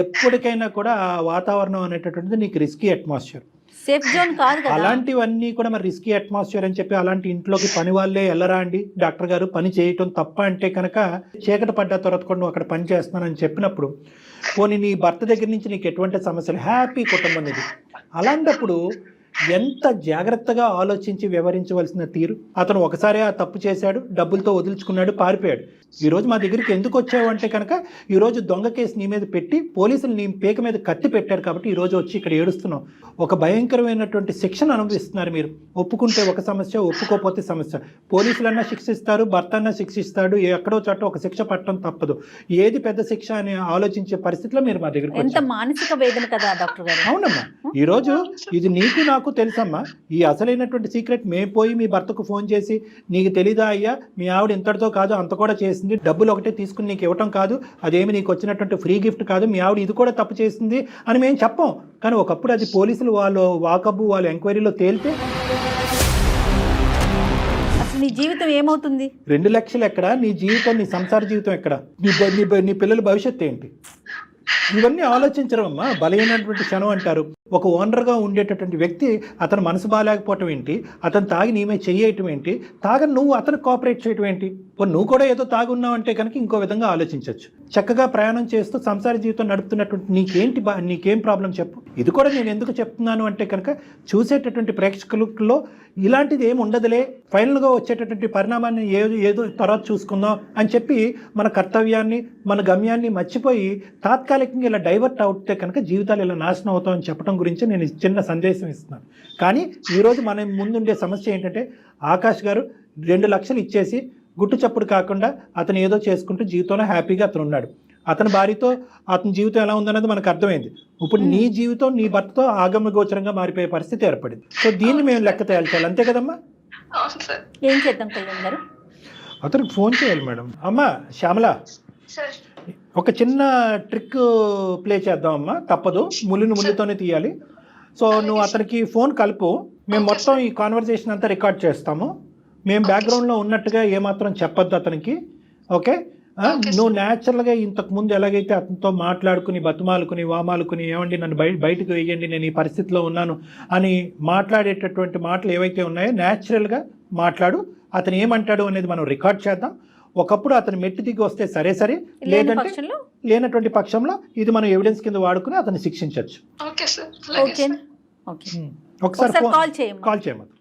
ఎప్పటికైనా కూడా ఆ వాతావరణం అనేటటువంటిది నీకు రిస్కీ అట్మాస్ఫియర్, సేఫ్ జోన్ కాదు కదా. అలాంటివన్నీ కూడా మరి రిస్కీ అట్మాస్ఫియర్ అని చెప్పి అలాంటి ఇంట్లోకి పని వాళ్ళే వెళ్ళరా అండి? డాక్టర్ గారు పని చేయటం తప్ప అంటే కనుక చీకటి పడ్డ తర్వాత కూడా నువ్వు అక్కడ పని చేస్తున్నానని చెప్పినప్పుడు, పోనీ నీ భర్త దగ్గర నుంచి నీకు ఎటువంటి సమస్యలు, హ్యాపీ కుటుంబం ఇది. అలాంటప్పుడు ఎంత జాగ్రత్తగా ఆలోచించి వ్యవహరించవలసిన తీరు. అతను ఒకసారి ఆ తప్పు చేశాడు, డబ్బులతో వదిలించుకున్నాడు, పారిపోయాడు. ఈరోజు మా దగ్గరికి ఎందుకు వచ్చావు అంటే కనుక, ఈరోజు దొంగ కేసు నీ మీద పెట్టి పోలీసులు నీ పేక మీద కత్తి పెట్టారు కాబట్టి ఈరోజు వచ్చి ఇక్కడ ఏడుస్తున్నావు. ఒక భయంకరమైనటువంటి శిక్షను అనుభవిస్తున్నారు మీరు. ఒప్పుకుంటే ఒక సమస్య, ఒప్పుకోకపోతే సమస్య. పోలీసులన్నా శిక్షిస్తారు, భర్త అన్నా శిక్షిస్తాడు, ఎక్కడో చోట ఒక శిక్ష పట్టడం తప్పదు. ఏది పెద్ద శిక్ష అని ఆలోచించే పరిస్థితిలో మీరు మా దగ్గరికి ఎంత మానసిక వేదన కదా డాక్టర్ గారు. అవునమ్మా, ఈరోజు ఇది నీకు నాకు తెలుసమ్మా. ఈ అసలైనటువంటి సీక్రెట్ మేము పోయి మీ భర్తకు ఫోన్ చేసి, నీకు తెలీదా అయ్యా, మీ ఆవిడ ఇంతటితో కాదు అంత కూడా చేసింది, డబ్బులు ఒకటే తీసుకుని నీకు ఇవ్వటం కాదు, అదేమి నీకు వచ్చినటువంటి ఫ్రీ గిఫ్ట్ కాదు, మీ ఆవిడ ఇది కూడా తప్పు చేసింది అని మేము చెప్పం. కానీ ఒకప్పుడు అది పోలీసులు వాళ్ళు వాకబు వాళ్ళు ఎంక్వైరీలో తేలితే అసలు నీ జీవితం ఏమవుతుంది? 2 లక్షలు ఎక్కడ, నీ జీవితం, నీ సంసార జీవితం ఎక్కడ, నీ పిల్లల భవిష్యత్తు ఏంటి? ఇవన్నీ ఆలోచించడం అమ్మా. బలమైనటువంటి క్షణం అంటారు. ఒక ఓనర్గా ఉండేటటువంటి వ్యక్తి అతను మనసు బాగాలేకపోవటం ఏంటి, అతను తాగి నీ మీద చెయ్యటం ఏంటి, తాగని నువ్వు అతను కోఆపరేట్ చేయటం ఏంటి? నువ్వు కూడా ఏదో తాగి ఉన్నావు అంటే కనుక ఇంకో విధంగా ఆలోచించవచ్చు. చక్కగా ప్రయాణం చేస్తూ సంసార జీవితం నడుపుతున్నటువంటి నీకేం ప్రాబ్లం చెప్పు. ఇది కూడా నేను ఎందుకు చెప్తున్నాను అంటే కనుక, చూసేటటువంటి ప్రేక్షకులలో ఇలాంటిది ఏమి ఉండదులే, ఫైనల్గా వచ్చేటటువంటి పరిణామాన్ని ఏదో తర్వాత చూసుకుందాం అని చెప్పి మన కర్తవ్యాన్ని, మన గమ్యాన్ని మర్చిపోయి తాత్కాలికంగా ఇలా డైవర్ట్ అవుతే కనుక జీవితాలు ఇలా నాశనం అవుతామని చెప్పడం గురించి నేను చిన్న సందేశం ఇస్తున్నాను. కానీ ఈరోజు మన ముందుండే సమస్య ఏంటంటే, ఆకాష్ గారు 2 లక్షలు ఇచ్చేసి గుట్టు చప్పుడు కాకుండా అతను ఏదో చేసుకుంటూ జీవితంలో హ్యాపీగా అతను ఉన్నాడు. అతని భార్యతో అతని జీవితం ఎలా ఉందన్నది మనకు అర్థమైంది. ఇప్పుడు నీ జీవితం నీ భర్తతో ఆగమ గోచరంగా మారిపోయే పరిస్థితి ఏర్పడింది. సో దీన్ని మేము లెక్క తేల్చాలి, అంతే కదమ్మా? ఏం చేద్దాం కళ్యాణ్ గారు? అతనికి ఫోన్ చేయాలి మేడం. అమ్మా శ్యామల, ఒక చిన్న ట్రిక్ ప్లే చేద్దామమ్మా, తప్పదు, ముళ్ళుతోనే తీయాలి. సో నువ్వు అతనికి ఫోన్ కలుపు, మేము మొత్తం ఈ కాన్వర్జేషన్ అంతా రికార్డ్ చేస్తాము. మేము బ్యాక్గ్రౌండ్లో ఉన్నట్టుగా ఏమాత్రం చెప్పొద్దు అతనికి, ఓకే? నువ్వు న్యాచురల్గా ఇంతకుముందు ఎలాగైతే అతనితో మాట్లాడుకుని, బతుమాలుకుని, వామాలుకుని, ఏమండి నన్ను బయటకు వేయండి, నేను ఈ పరిస్థితిలో ఉన్నాను అని మాట్లాడేటటువంటి మాటలు ఏవైతే ఉన్నాయో న్యాచురల్గా మాట్లాడు. అతను ఏమంటాడు అనేది మనం రికార్డ్ చేద్దాం. ఒకప్పుడు అతను మెట్టు దిగి వస్తే సరే, లేదంటే లేనటువంటి పక్షంలో ఇది మనం ఎవిడెన్స్ కింద వాడుకుని అతన్ని శిక్షించవచ్చు. ఒకసారి కాల్ చేయమని.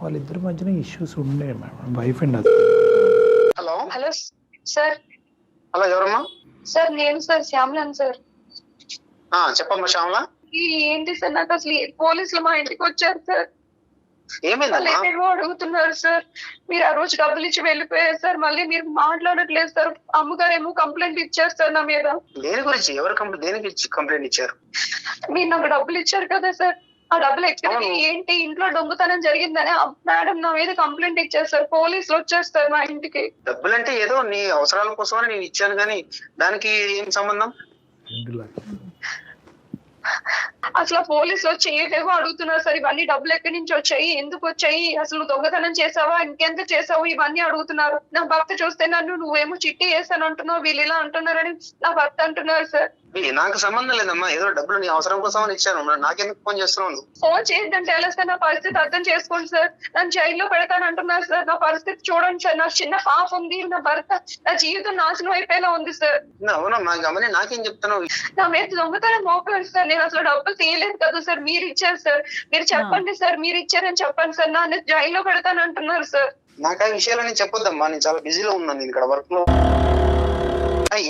వాళ్ళిద్దరి మధ్యన ఇష్యూస్ ఉండే madam, wife and husband. Hello sir. Hello, ఎవరమ్మా? సార్ నేను సార్ శ్యామలను సార్. చెప్పమ్మా శ్యామల. ఏంటి సార్, నాకు అసలు పోలీసులు మా ఇంటికి వచ్చారు సార్. ఏమైందమ్మా? అడుగుతున్నారు సార్, మీరు ఆ రోజు డబ్బులు ఇచ్చి వెళ్ళిపోయారు సార్, మళ్ళీ మీరు మాట్లాడట్లేదు సార్. అమ్మగారు ఏమో కంప్లైంట్ ఇచ్చారు సార్ నా మీద. దేని గురించి? ఎవరు దేనికి కంప్లైంట్ ఇచ్చారు? మీరు నాకు డబ్బులు ఇచ్చారు కదా సార్, ఆ డబ్బులు ఎక్కడ ఏంటి ఇంట్లో దొంగతనం జరిగిందని మేడం నా మీద కంప్లైంట్ ఇచ్చేస్తారు, పోలీసులు వచ్చేస్తారు మా ఇంటికి. డబ్బులంటే ఏదో నీ అవసరాల కోసమని నేను ఇచ్చాను కానీ దానికి ఏం సంబంధం? అసలు పోలీసులు వచ్చి ఏవేవో అడుగుతున్నారు సార్. ఇవన్నీ డబ్బులు ఎక్కడి నుంచి వచ్చాయి, ఎందుకు వచ్చాయి, అసలు దొంగతనం చేసావా, ఇంకెంత చేసావు, ఇవన్నీ అడుగుతున్నారు. నా భర్త చూస్తే నన్ను నువ్వేమో చిట్టి వేసాను అంటున్నావు, వీళ్ళు ఇలా అంటున్నారని నా భర్త అంటున్నారు సార్. నాకు సంబంధం లేదమ్మా, ఏదో డబ్బులు నీ అవసరం కోసం అని ఇచ్చాను. నాకెందుకు ఫోన్ చేస్తున్నావు? ఫోన్ చేయొద్దంటే ఎలా సార్? నా పరిస్థితి అర్థం చేసుకోండి సార్. నన్ను జైల్లో పెడతాను అంటున్నారు సార్. నా పరిస్థితి చూడండి సార్. నాకు చిన్న పాప ఉంది, నా భర్త, నా జీవితం నాశనం అయిపోయేలా ఉంది సార్. అవునమ్మా, గమని నాకేం చెప్తున్నావు? నా మీద దొంగతనం మోపారు సార్. నేను అసలు డబ్బులు తీయలేదు కదా సార్, మీరు ఇచ్చారు సార్. మీరు చెప్పండి సార్, మీరు ఇచ్చారని చెప్పండి సార్. నన్ను జైల్లో పెడతాను అంటున్నారు సార్. నాకు ఆ విషయాలని చెప్పొద్దమ్మా, నేను చాలా బిజీలో ఉన్నాను, నేను ఇక్కడ వర్క్ లో.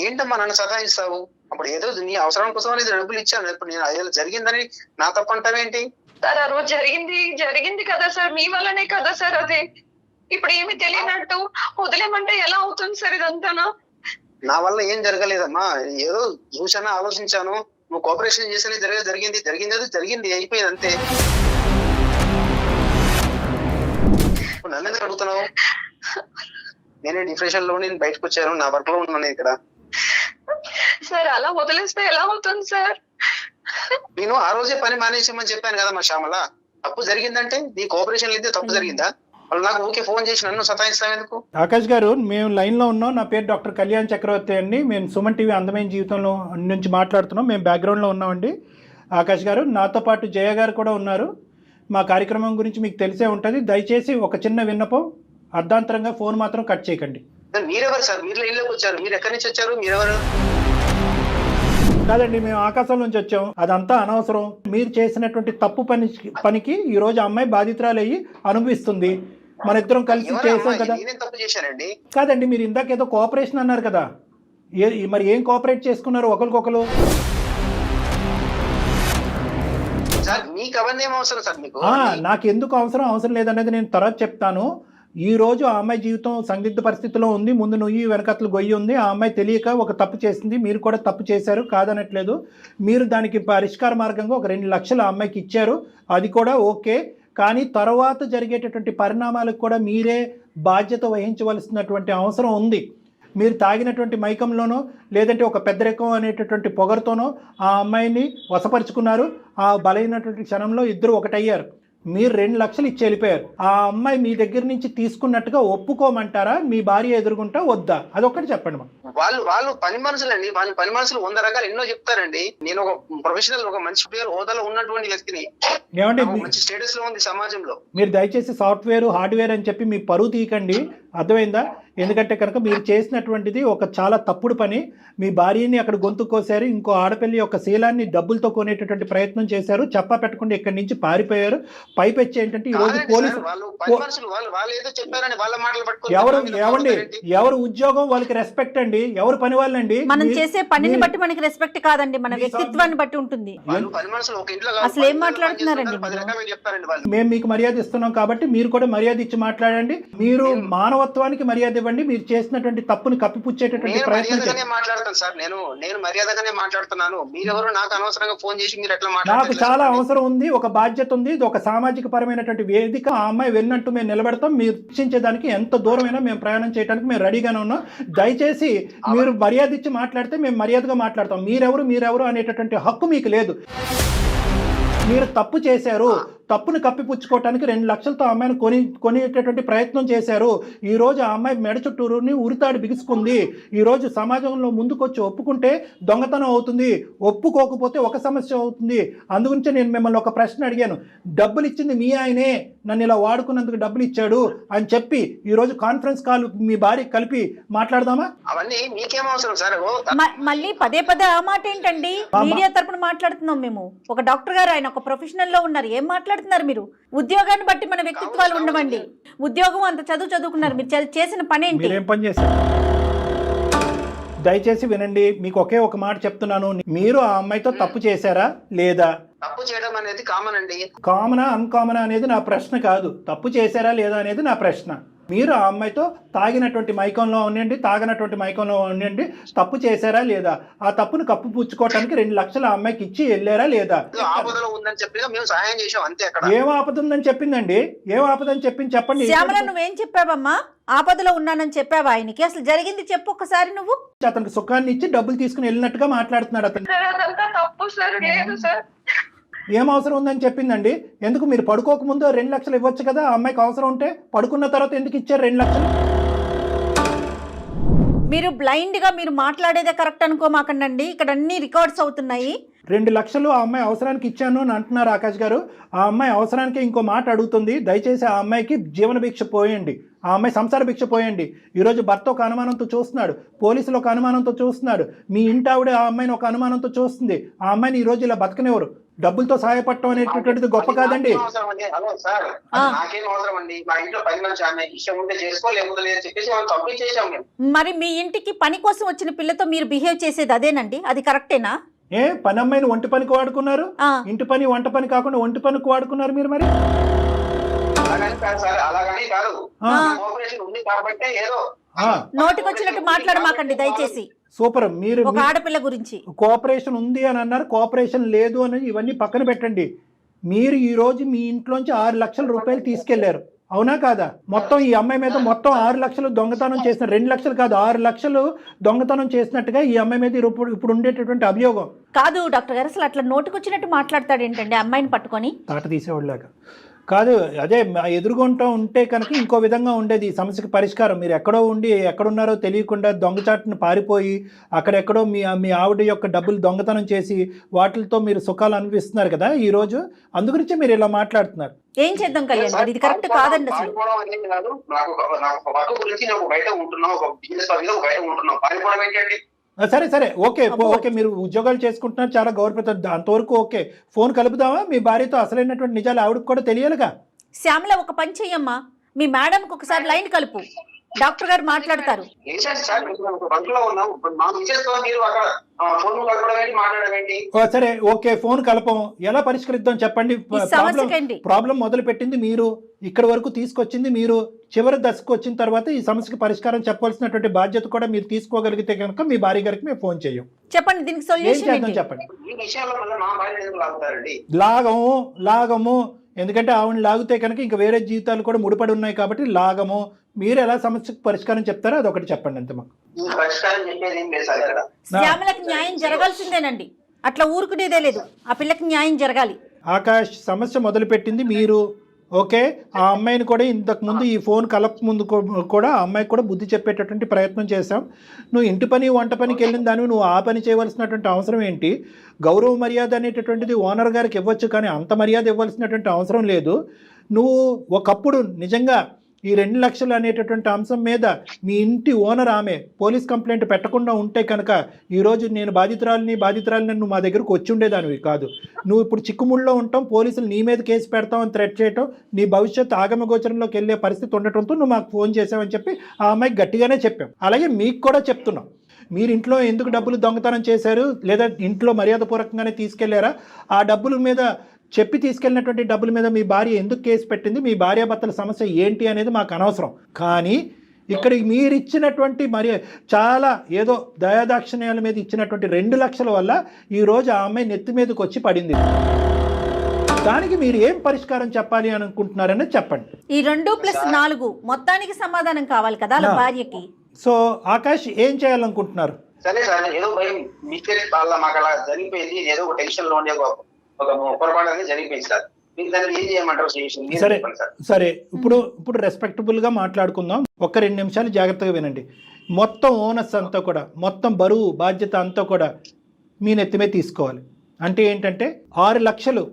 ఏంటమ్మా నన్ను సతాయిస్తావు? అప్పుడు ఏదో నీ అవసరం కోసం అనేది డబ్బులు ఇచ్చాను. ఇప్పుడు నేను అదే జరిగిందని నా తప్పు అంటావేంటి? సార్ ఆ రోజు జరిగింది కదా సార్, మీ వల్లనే కదా సార్. అదే ఇప్పుడు ఏమి తెలియనట్టు వదిలేమంటే ఎలా అవుతుంది సార్ ఇదంతానా? నా వల్ల ఏం జరగలేదమ్మా, ఏదో చూసాను, ఆలోచించాను. నువ్వు కోఆపరేషన్ చేస్తేనే జరిగింది అయిపోయింది అంతే. నన్ను ఎందుకు అడుగుతున్నావు? నేనే డిప్రెషన్ లో నేను బయటకు వచ్చాను, నా వర్క్ లో ఉన్నాను ఇక్కడ. సార్ అలా వదిలేస్తే ఎలా అవుతుంది సార్? నేను ఆ రోజే పని మానేసామని చెప్పాను కదా మా శ్యామల. తప్పు జరిగిందంటే నీ కోఆపరేషన్ అయితే తప్పు జరిగిందా? వాళ్ళు నాకు ఊకే ఫోన్ చేసి నన్ను సతాయిస్తావు ఎందుకు? ఆకాష్ గారు, మేము లైన్ లో ఉన్నాం. నా పేరు డాక్టర్ కళ్యాణ్ చక్రవర్తి అండి. మేము సుమన్ టీవీ అందమైన జీవితంలో నుంచి మాట్లాడుతున్నాం. మేము బ్యాక్గ్రౌండ్ లో ఉన్నామండి. ఆకాష్ గారు, నాతో పాటు జయ గారు కూడా ఉన్నారు. మా కార్యక్రమం గురించి మీకు తెలిసే ఉంటుంది. దయచేసి ఒక చిన్న విన్నపం, అర్ధాంతరంగా ఫోన్ మాత్రం కట్ చేయకండి. మీరెవరు సార్? మీరు లైన్లోకి వచ్చారు, మీరు ఎక్కడి నుంచి వచ్చారు? మీరెవరు? కాదండి, మేము ఆకాశం నుంచి వచ్చాం. అదంతా అనవసరం. మీరు చేసినటువంటి తప్పు పనికి ఈ రోజు అమ్మాయి బాధితురాలయ్యి అనుభవిస్తుంది. మన ఇద్దరం కలిసి చేసాం కదా. తప్పు చేశానండి? కాదండి, మీరు ఇందాక ఏదో కోఆపరేషన్ అన్నారు కదా, మరి ఏం కోఆపరేట్ చేసుకున్నారు ఒకరికొకరు? సార్ మీకు అవన్నీ ఏం అవసరం సార్? మీకు నాకు ఎందుకు అవసరం లేదనేది నేను తర్వాత చెప్తాను. ఈ రోజు ఆ అమ్మాయి జీవితం సందిగ్ధ పరిస్థితిలో ఉంది. ముందు నుయ్యి వెనకట్లు గొయ్యి ఉంది. ఆ అమ్మాయి తెలియక ఒక తప్పు చేసింది. మీరు కూడా తప్పు చేశారు, కాదనట్లేదు. మీరు దానికి పరిష్కార మార్గంగా ఒక 2 లక్షలు ఆ అమ్మాయికి ఇచ్చారు, అది కూడా ఓకే. కానీ తర్వాత జరిగేటటువంటి పరిణామాలకు కూడా మీరే బాధ్యత వహించవలసినటువంటి అవసరం ఉంది. మీరు తాగినటువంటి మైకంలోనో లేదంటే ఒక పెద్దరికం అనేటటువంటి పొగరుతోనో ఆ అమ్మాయిని వశపరుచుకున్నారు. ఆ బలైనటువంటి క్షణంలో ఇద్దరు ఒకటయ్యారు. మీరు 2 లక్షలు ఇచ్చి వెళ్ళిపోయారు. ఆ అమ్మాయి మీ దగ్గర నుంచి తీసుకున్నట్టుగా ఒప్పుకోమంటారా? మీ భార్య ఎదురుగుంటా వద్దా? అదొక్కటి చెప్పండి. వాళ్ళు పని మనుషులండి. వాళ్ళ పని మనుషులు 100 రకాలు ఎన్నో చెప్తారండి. నేను ఒక ప్రొఫెషనల్, ఒక మంచి పేరు హోదాలో ఉన్నటువంటి వ్యక్తిని. ఏమంటే మంచి స్టేటస్ లో ఉంది సమాజంలో. మీరు దయచేసి సాఫ్ట్వేర్ హార్డ్వేర్ అని చెప్పి మీ పరువు తీయకండి, అర్థమైందా? ఎందుకంటే కనుక మీరు చేసినటువంటిది ఒక చాలా తప్పుడు పని. మీ భార్యని అక్కడ గొంతు కోసారు. ఇంకో ఆడపిల్లి యొక్క శీలాన్ని డబ్బులతో కొనేటటువంటి ప్రయత్నం చేశారు. చెప్పా పెట్టకుండా ఇక్కడి నుంచి పారిపోయారు. పైపెచ్చి ఏంటంటే ఈ రోజు ఎవరు ఉద్యోగం వాళ్ళకి రెస్పెక్ట్ అండి, ఎవరు పని వాళ్ళండి. మనం చేసే పనిని బట్టి మనకి రెస్పెక్ట్ కాదండి, మన వ్యక్తిత్వాన్ని బట్టి ఉంటుంది. అసలు ఏం మాట్లాడుతున్నారండి? మేము మీకు మర్యాద ఇస్తున్నాం కాబట్టి మీరు కూడా మర్యాద ఇచ్చి మాట్లాడండి. మీరు మానవత్వానికి మర్యాద ఇవ్వండి. మీరు చేసినటువంటి తప్పుని కప్పిపుచ్చేటటువంటి ప్రయత్నం మాట్లాడతాను సార్. నేను మర్యాదగానే మాట్లాడుతున్నాను. మీరెవరు నాకు అనవసరంగా ఫోన్ చేసి మీరు ఎట్లా నాకు చాలా అవసరం ఉంది, ఒక బాధ్యత ఉంది, ఇది ఒక సామాజిక పరమైనటువంటి వేదిక. ఆ అమ్మాయి వెళ్ళినట్టు మేము నిలబెడతాం. మీరు రక్షించేదానికి ఎంత దూరమైనా మేము ప్రయాణం చేయడానికి మేము రెడీగానే ఉన్నాం. దయచేసి మీరు మర్యాద ఇచ్చి మాట్లాడితే మేము మర్యాదగా మాట్లాడతాం. మీరెవరు అనేటటువంటి హక్కు మీకు లేదు. మీరు తప్పు చేశారు. తప్పును కప్పిపుచ్చుకోవటానికి 2 లక్షలతో అమ్మాయిని కొనేటటువంటి ప్రయత్నం చేశారు. ఈ రోజు ఆ అమ్మాయి మెడ చుట్టూరుని ఉరితాడు బిగుసుకుంది. ఈ రోజు సమాజంలో ముందుకొచ్చి ఒప్పుకుంటే దొంగతనం అవుతుంది, ఒప్పుకోకపోతే ఒక సమస్య అవుతుంది. అందుగురించి నేను మిమ్మల్ని ఒక ప్రశ్న అడిగాను. డబ్బులు ఇచ్చింది మీ ఆయనే, నన్ను ఇలా వాడుకున్నందుకు డబ్బులు ఇచ్చాడు అని చెప్పి ఈ రోజు కాన్ఫరెన్స్ కాల్ మీ భార్య కలిపి మాట్లాడదామా? అవన్నీ మీకేం అవసరం సార్? మళ్ళీ పదే ఆ మాట ఏంటండి? మీడియా తరపున మాట్లాడుతున్నాం మేము. ఒక డాక్టర్ గారు, ఆయన ఒక ప్రొఫెషనల్ లో ఉన్నారు. ఏం మాట్లాడుతున్నారు మీరు? ఉద్యోగాన్ని బట్టి మన వ్యక్తిత్వాలు ఉండవండి. ఉద్యోగం అంత చదువుకున్నారు, మీరు చేసిన పని ఏంటి? మీరేం పని చేశారు? దయచేసి వినండి, మీకు ఒకే ఒక మాట చెప్తున్నాను. మీరు ఆ అమ్మాయితో తప్పు చేశారా లేదా? తప్పు చేయడం అనేది కామన్ అండి. కామనా అన్కామనా అనేది నా ప్రశ్న కాదు. తప్పు చేశారా లేదా అనేది నా ప్రశ్న. మీరు ఆ అమ్మాయితో తాగినటువంటి మైకంలో ఉండండి, తాగినటువంటి మైకంలో ఉండండి, తప్పు చేశారా లేదా, ఆ తప్పును కప్పు పుచ్చుకోవడానికి 2 లక్షలు ఆ అమ్మాయికి ఇచ్చి వెళ్ళారా లేదా? ఆపదలో ఉందని చెప్పి మేము సహాయం చేసాం అంతే. అక్కడ ఏం ఆపద ఉందని చెప్పిందండి? ఏం ఆపదని చెప్పింది చెప్పండి. శ్యామల నువ్వేం చెప్పావమ్మా? ఆపదలో ఉన్నానని చెప్పావా ఆయనకి? అసలు జరిగింది చెప్పు ఒక్కసారి నువ్వు. అతనికి సుఖాన్ని ఇచ్చి డబ్బులు తీసుకుని వెళ్ళినట్టుగా మాట్లాడుతున్నాడు అతను. సార్ అదంతా తప్పు సార్, లేదు సార్. ఏం అవసరం ఉందని చెప్పిందండి? ఎందుకు మీరు పడుకోక ముందు 2 లక్షలు ఇవ్వచ్చు కదా ఆ అమ్మాయికి అవసరం ఉంటే? పడుకున్న తర్వాత ఎందుకు ఇచ్చారు 2 లక్షలు? మీరు బ్లైండ్ గా మీరు మాట్లాడేదే కరెక్ట్ అనుకోమాకండి, ఇక్కడ అన్ని రికార్డ్స్ అవుతున్నాయి. 2 లక్షలు ఆ అమ్మాయి అవసరానికి ఇచ్చాను అని అంటున్నారు ఆకాష్ గారు. ఆ అమ్మాయి అవసరానికి ఇంకో మాట అడుగుతుంది. దయచేసి ఆ అమ్మాయికి జీవన భిక్ష పోయండి, ఆ అమ్మాయి సంసార భిక్ష పోయండి. ఈరోజు భర్త ఒక అనుమానంతో చూస్తున్నాడు, పోలీసులు ఒక అనుమానంతో చూస్తున్నారు, మీ ఇంటి ఆవిడ ఆ అమ్మాయిని ఒక అనుమానంతో చూస్తుంది. ఆ అమ్మాయిని ఈ రోజు ఇలా బతకనివ్వరు. డబ్బులతో సహాయపడటం అనేటటువంటిది గొప్ప కాదండి. హలో సార్, నాకేం అవసరం అండి? మా ఇంట్లో 10 మంది అమ్మాయి ఇష్టం ఉంటే చేసుకో, లేకపోతే లేదు చెప్పేసి మనం పంపించేసాం మేము. మరి మీ ఇంటికి పని కోసం వచ్చిన పిల్లతో మీరు బిహేవ్ చేసేది అదేనండి? అది కరెక్టేనా? ఏ పని అమ్మాయిని ఒంటి పనికి వాడుకున్నారు? ఇంటి పని వంట పని కాకుండా ఒంటి పనికి వాడుకున్నారు మీరు. మరి అలాగని కాదు సార్, అలాగని కాదు. కోఆపరేషన్ ఉంది కాబట్టి ఏదో నోటికి వచ్చినట్టు మాట్లాడమాకండి దయచేసి. సూపర్. మీరు ఒక ఆడపిల్ల గురించి కోఆపరేషన్ ఉంది అని అన్నారు, కోఆపరేషన్ లేదు అని ఇవన్నీ పక్కన పెట్టండి. మీరు ఈ రోజు మీ ఇంట్లోంచి 6 లక్షల రూపాయలు తీసుకెళ్లారు, అవునా కాదా? మొత్తం ఈ అమ్మాయి మీద మొత్తం 6 లక్షలు దొంగతనం చేసిన, 2 లక్షలు కాదు 6 లక్షలు దొంగతనం చేసినట్టుగా ఈ అమ్మాయి మీద ఇప్పుడు ఉండేటటువంటి అభియోగం. కాదు డాక్టర్ గారు, అసలు అట్లా నోటికి వచ్చినట్టు మాట్లాడతాడు ఏంటండి అమ్మాయిని పట్టుకొని? తాట తీసేవాళ్ళలాగా కాదు. అదే ఎదురుగుంటూ ఉంటే కనుక ఇంకో విధంగా ఉండేది ఈ సమస్యకి పరిష్కారం. మీరు ఎక్కడో ఉండి ఎక్కడున్నారో తెలియకుండా దొంగచాటును పారిపోయి అక్కడెక్కడో మీ ఆవిడ యొక్క డబ్బులు దొంగతనం చేసి వాటితో మీరు సుఖాలు అనిపిస్తున్నారు కదా ఈ రోజు. అందుగురించి మీరు ఇలా మాట్లాడుతున్నారు. ఏం చేద్దాం కళ్యాణ్ గారు, ఇది కరెక్ట్ కాదండి అసలు. సరే సరే ఓకే ఓకే, మీరు ఉద్యోగాలు చేసుకుంటున్నారు, చాలా గౌరవప్రదం, అంతవరకు ఓకే. ఫోన్ కలుపుదామా మీ భార్యతో? అసలైనటువంటి నిజాలు ఆవిడకి కూడా తెలియాలిగా. శ్యామల ఒక పని చెయ్యమ్మా, మీ మేడంకి ఒకసారి లైన్ కలుపు, డాక్టర్ గారు మాట్లాడతారు. సరే ఓకే, ఫోన్ కలపం. ఎలా పరిష్కరిద్దాం చెప్పండి. ప్రాబ్లం మొదలు పెట్టింది మీరు, ఇక్కడ వరకు తీసుకొచ్చింది మీరు, చివరి దశకు వచ్చిన తర్వాత ఈ సమస్యకి పరిష్కారం చెప్పాల్సినటువంటి బాధ్యత కూడా మీరు తీసుకోగలిగితే కనుక మీ భార్య గారికి మేము ఫోన్ చేయం. చెప్పండి దీనికి సొల్యూషన్ చెప్పండి. లాగము ఎందుకంటే ఆవిడ లాగితే కనుక ఇంకా వేరే జీవితాలు కూడా ముడిపడి ఉన్నాయి కాబట్టి లాగము. మీరు ఎలా సమస్యకు పరిష్కారం చెప్తారో అదొకటి చెప్పండి అంతే. మాకు శ్యామలకి న్యాయం జరగాల్సిందేనండి, అట్లా ఊరుకునేదే లేదు, ఆ పిల్లకి న్యాయం జరగాలి. ఆకాష్, సమస్య మొదలుపెట్టింది మీరు, ఓకే. ఆ అమ్మాయిని కూడా ఇంతకు ముందు ఈ ఫోన్ కలప ముందు కూడా ఆ అమ్మాయికి కూడా బుద్ధి చెప్పేటటువంటి ప్రయత్నం చేశాం. నువ్వు ఇంటి పని వంట పనికి వెళ్ళిన దానివి నువ్వు ఆ పని చేయవలసినటువంటి అవసరం ఏంటి? గౌరవ మర్యాద అనేటటువంటిది ఓనర్ గారికి ఇవ్వచ్చు, కానీ అంత మర్యాద ఇవ్వాల్సినటువంటి అవసరం లేదు. నువ్వు ఒకప్పుడు నిజంగా ఈ 2 లక్షలు అనేటటువంటి అంశం మీద మీ ఇంటి ఓనర్ ఆమె పోలీస్ కంప్లైంట్ పెట్టకుండా ఉంటే కనుక ఈరోజు నేను బాధితురాలని నువ్వు మా దగ్గరకు వచ్చి ఉండేదానివి కాదు. నువ్వు ఇప్పుడు చిక్కుముళ్ళలో ఉంటాం, పోలీసులు నీ మీద కేసు పెడతామని థ్రెట్ చేయటం, నీ భవిష్యత్తు ఆగమగోచరంలోకి వెళ్ళే పరిస్థితి ఉండటంతో నువ్వు మాకు ఫోన్ చేసావని చెప్పి ఆ అమ్మాయికి గట్టిగానే చెప్పాం. అలాగే మీకు కూడా చెప్తున్నాం, మీరు ఇంట్లో ఎందుకు డబ్బులు దొంగతనం చేశారు, లేదా ఇంట్లో మర్యాదపూర్వకంగానే తీసుకెళ్లారా, ఆ డబ్బుల మీద చెప్పి తీసుకెళ్ళినటువంటి డబ్బుల మీద మీ భార్య ఎందుకు కేసు పెట్టింది, మీ భార్యాభర్తల సమస్య ఏంటి అనేది మాకు అనవసరం. కానీ ఇక్కడ మీరు ఇచ్చినటువంటి చాలా ఏదో దయాదాక్షిణ్యాల మీద ఇచ్చినటువంటి 2 లక్షల వల్ల ఈరోజు ఆ అమ్మాయి నెత్తి మీదకి వచ్చి పడింది. దానికి మీరు ఏం పరిష్కారం చెప్పాలి అని అనుకుంటున్నారని చెప్పండి. ఈ 2+4 మొత్తానికి సమాధానం కావాలి కదా భార్యకి. సో ఆకాష్ ఏం చేయాలనుకుంటున్నారు? సరే సార్, ఏదో మిస్టేక్ వల్ల మాకు అలా జరిగిపోయింది, ఏదో ఒక టెన్షన్ లో ఉండే ఒక పొరపాటు అనేది జరిగిపోయింది సార్. మీరు దాన్ని ఏం చేయమంటారు? సరే సరే, ఇప్పుడు రెస్పెక్టబుల్ గా మాట్లాడుకుందాం. 2 నిమిషాలు జాగ్రత్తగా వినండి. మొత్తం ఓనర్స్ అంతా కూడా, మొత్తం బరువు బాధ్యత అంతా కూడా మీ నెత్తిమే తీసుకోవాలి. అంటే ఏంటంటే 6 లక్షలు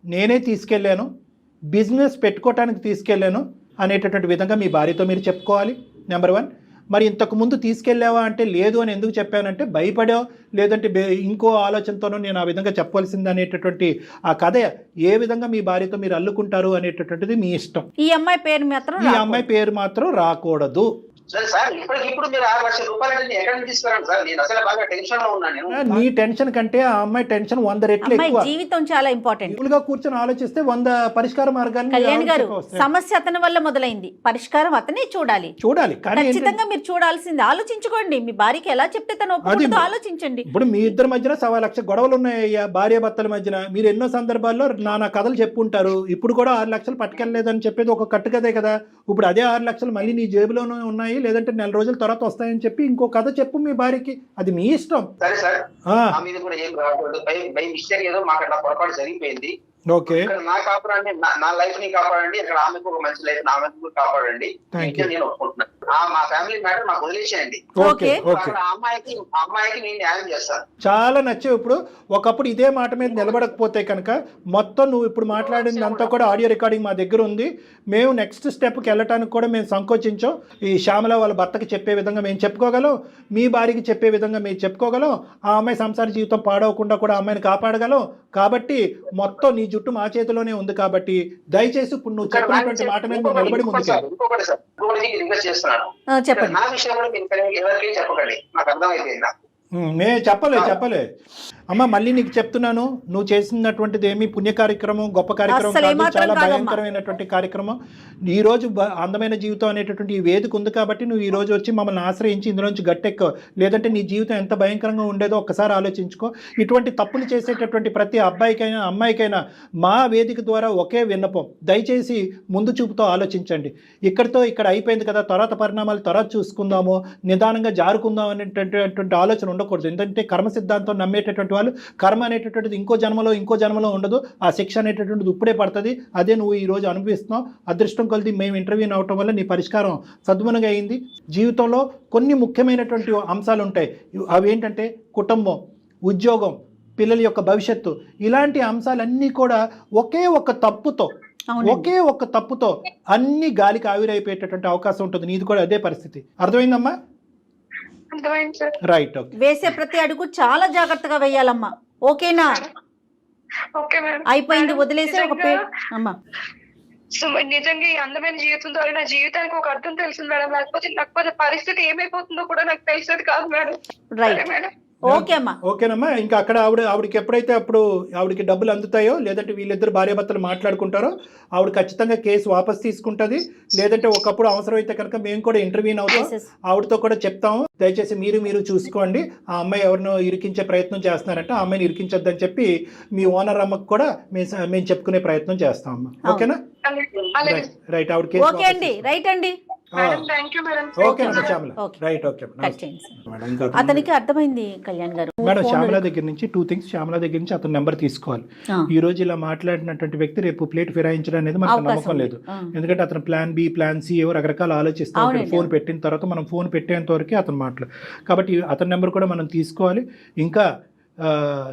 నేనే తీసుకెళ్ళాను, బిజినెస్ పెట్టుకోవటానికి తీసుకెళ్ళాను అనేటటువంటి విధంగా మీ భార్యతో మీరు చెప్పుకోవాలి. నెంబర్ 1. మరి ఇంతకు ముందు తీసుకెళ్ళావా అంటే లేదు అని ఎందుకు చెప్పానంటే భయపడో లేదంటే ఇంకో ఆలోచనతోనో నేను ఆ విధంగా చెప్పవలసింది అనేటటువంటి ఆ కథ ఏ విధంగా మీ భార్యతో మీరు అల్లుకుంటారు అనేటటువంటిది మీ ఇష్టం. ఈ అమ్మాయి పేరు మాత్రం రాకూడదు. సరే సార్, ఇప్పుడు మీరు 6 లక్షల రూపాయలు అంటే ఎక్కడి నుంచి తీసుకురాను సార్? నేను అసలు బాగా టెన్షన్ లో ఉన్నాను. నేను నీ టెన్షన్ కంటే ఆ అమ్మాయి టెన్షన్ 100 రెట్లు అమ్మాయి ఎక్కువ. జీవితం చాలా ఇంపార్టెంట్. గా కూర్చొని ఆలోచిస్తే 100 పరిష్కార మార్గాలు. కళ్యాణ్ గారు, సమస్య అతని వల్ల మొదలైంది, పరిష్కారం అతనే చూడాలి. కానీ ఖచ్చితంగా మీరు చూడాల్సింది. ఆలోచించుకోండి, మీ భార్యకి ఎలా చెప్తే తను ఒప్పుకుంటుందో ఆలోచించండి. ఇప్పుడు మీ ఇద్దరి మధ్యన 1,00,000 గొడవలు ఉన్నాయ్యా, భార్య భర్తల మధ్యన. మీరు ఎన్నో సందర్భాల్లో నానా కథలు చెప్పుంటారు. ఇప్పుడు కూడా 6 లక్షలు పట్టుకెళ్ళలేదని చెప్పేది ఒక కట్టుకదే కదా. ఇప్పుడు అదే 6 లక్షలు మళ్ళీ నీ జేబులోనే ఉన్నాయి, లేదంటే నెల రోజుల తర్వాత వస్తాయని చెప్పి ఇంకో కథ చెప్పు మీ భార్యకి. అది మీ ఇష్టం. సరే సార్, మీద కూడా ఏం రాకూడదు. బై మిస్టేక్ ఏదో మాకు అట్లా పొరపాటు జరిగిపోయింది. ఓకే, నా కాపాడండి, నా లైఫ్ ని కాపాడండి, అక్కడ ఆమెకు ఒక మంచి లైఫ్, ఆమెకు కాపాడండి. నేను ఒప్పుకుంటున్నాను. మా ఫ్యామిలీ మ్యాటర్ మాకు వదిలేసేయండి. ఓకే, అమ్మాయికి నేను న్యాయం చేస్తాను. చాలా నచ్చావు. ఇప్పుడు ఒకప్పుడు ఇదే మాట మీద నిలబడకపోతే కనుక మొత్తం నువ్వు ఇప్పుడు మాట్లాడిందంతా కూడా ఆడియో రికార్డింగ్ మా దగ్గర ఉంది. మేము నెక్స్ట్ స్టెప్కి వెళ్ళటానికి కూడా మేము సంకోచించాం. ఈ శ్యామల వాళ్ళ భర్తకి చెప్పే విధంగా మేము చెప్పుకోగలం, మీ భార్యకి చెప్పే విధంగా మేము చెప్పుకోగలం. ఆ అమ్మాయి సంసార జీవితం పాడవకుండా కూడా అమ్మాయిని కాపాడగలం. కాబట్టి మొత్తం నీ జుట్టు మా చేతిలోనే ఉంది. కాబట్టి దయచేసి ఇప్పుడు నువ్వు చెప్పినటువంటి మాట మీద నిలబడి ముందుకు. ఇంకొకటి సార్, రిక్వెస్ట్ చేస్తున్నాను, చెప్పండి. నా విషయంలో మీరు ఎవరికి చెప్పకండి, నాకు అర్థమైపోయిందా? నేను చెప్పలే అమ్మ, మళ్ళీ నీకు చెప్తున్నాను, నువ్వు చేసినటువంటిది ఏమి పుణ్య కార్యక్రమం, గొప్ప కార్యక్రమం కాదు, చాలా భయంకరమైనటువంటి కార్యక్రమం. ఈ రోజు అందమైన జీవితం అనేటటువంటి ఈ వేదిక ఉంది కాబట్టి నువ్వు ఈ రోజు వచ్చి మమ్మల్ని ఆశ్రయించి ఇందులోంచి గట్టెక్కో. లేదంటే నీ జీవితం ఎంత భయంకరంగా ఉండేదో ఒక్కసారి ఆలోచించుకో. ఇటువంటి తప్పులు చేసేటటువంటి ప్రతి అబ్బాయికైనా అమ్మాయికైనా మా వేదిక ద్వారా ఒకే విన్నపం, దయచేసి ముందు చూపుతో ఆలోచించండి. ఇక్కడ అయిపోయింది కదా, తర్వాత పరిణామాలు తర్వాత చూసుకుందాము, నిదానంగా జారుకుందాం అనేటటువంటి ఆలోచన ఉండకూడదు. ఎందుకంటే కర్మ సిద్ధాంతం నమ్మేటటువంటి వాళ్ళు కర్మ అనేటటువంటిది ఇంకో జన్మలో ఉండదు. ఆ శిక్ష అనేటటువంటిది ఇప్పుడే పడుతుంది. అదే నువ్వు ఈ రోజు అనుభవిస్తున్నావు. అదృష్టం కొలిది మేము ఇంటర్వ్యూ అవటం వల్ల నీ పరిష్కారం సద్గుణంగా అయింది. జీవితంలో కొన్ని ముఖ్యమైనటువంటి అంశాలు ఉంటాయి. అవి ఏంటంటే కుటుంబం, ఉద్యోగం, పిల్లల యొక్క భవిష్యత్తు, ఇలాంటి అంశాలన్నీ కూడా ఒకే ఒక తప్పుతో అన్ని గాలికి ఆవిరైపోయేటటువంటి అవకాశం ఉంటుంది. నీది కూడా అదే పరిస్థితి. అర్థమైందమ్మా? రైట్. వేసే ప్రతి అడుగు చాలా జాగ్రత్తగా వేయాలమ్మా. ఓకేనా? అయిపోయింది, వదిలేసే ఒక అమ్మా. నిజంగా ఈ అందమైన జీవితం ద్వారా నా జీవితానికి ఒక అర్థం తెలిసింది మేడం. లేకపోతే పరిస్థితి ఏమైపోతుందో కూడా నాకు తెలిసేది కాదు మేడం. Right madam. ఓకేనమ్మా. ఇంకా అక్కడ ఆవిడకి ఎప్పుడైతే అప్పుడు ఆవిడకి డబ్బులు అందుతాయో, లేదంటే వీళ్ళిద్దరు భార్యాభర్తలు మాట్లాడుకుంటారో, ఆవిడ ఖచ్చితంగా కేసు వాపస్ తీసుకుంటుంది. లేదంటే ఒకప్పుడు అవసరమైతే కనుక మేము కూడా ఇంటర్వ్యూ అవుతాం, ఆవిడతో కూడా చెప్తాము. దయచేసి మీరు చూసుకోండి. ఆ అమ్మాయి ఎవరినో ఇరికించే ప్రయత్నం చేస్తున్నారంటే ఆ అమ్మాయిని ఇరికించొద్దని చెప్పి మీ ఓనర్ అమ్మకు కూడా మేము చెప్పుకునే ప్రయత్నం చేస్తాం అమ్మా. ఓకేనా? రైట్. ఆవిడ కేసు ఓకే అండి. రైట్ అండి. అతనికి అర్థమైంది కళ్యాణ్ గారు. మేడం, శ్యామల దగ్గర నుంచి 2 things. శ్యామల దగ్గర నుంచి అతను నెంబర్ తీసుకోవాలి. ఈ రోజు ఇలా మాట్లాడినటువంటి వ్యక్తి రేపు ప్లేట్ ఫిరాయించడం అనేది మనకు నమ్మకం లేదు. ఎందుకంటే అతను ప్లాన్ బి, ప్లాన్ సి ఏవో రకరకాల ఆలోచిస్తూ ఉంటాడు. ఫోన్ పెట్టిన తర్వాత మనం ఫోన్ పెట్టేంత వరకే అతను మాట్లాడు. కాబట్టి అతని నెంబర్ కూడా మనం తీసుకోవాలి. ఇంకా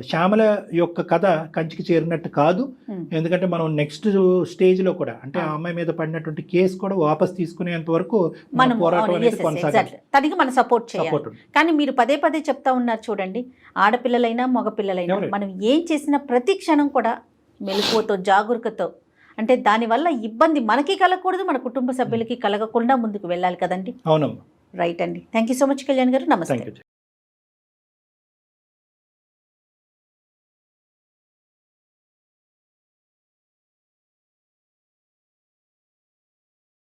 శ్యామల యొక్క కథ కంచికి చేరినట్టు కాదు. ఎందుకంటే మనం నెక్స్ట్ స్టేజ్ లో కూడా, అంటే ఆ అమ్మాయి మీద పడినటువంటి కేసు కూడా వాపస్ తీసుకునేంత వరకు పోరాటం అనేది కొనసాగాలి. తనకి మనం సపోర్ట్ చేయాలి. కానీ మీరు పదే చెప్తా ఉన్నారు చూడండి, ఆడపిల్లలైనా మగపిల్లలైనా మనం ఏం చేసినా ప్రతి క్షణం కూడా మెలకువతో, జాగరూకతో, అంటే దానివల్ల ఇబ్బంది మనకి కలగకూడదు, మన కుటుంబ సభ్యులకి కలగకుండా ముందుకు వెళ్ళాలి కదండి. అవునమ్మా. రైట్ అండి. Thank you so much Kalyan గారు. నమస్తే.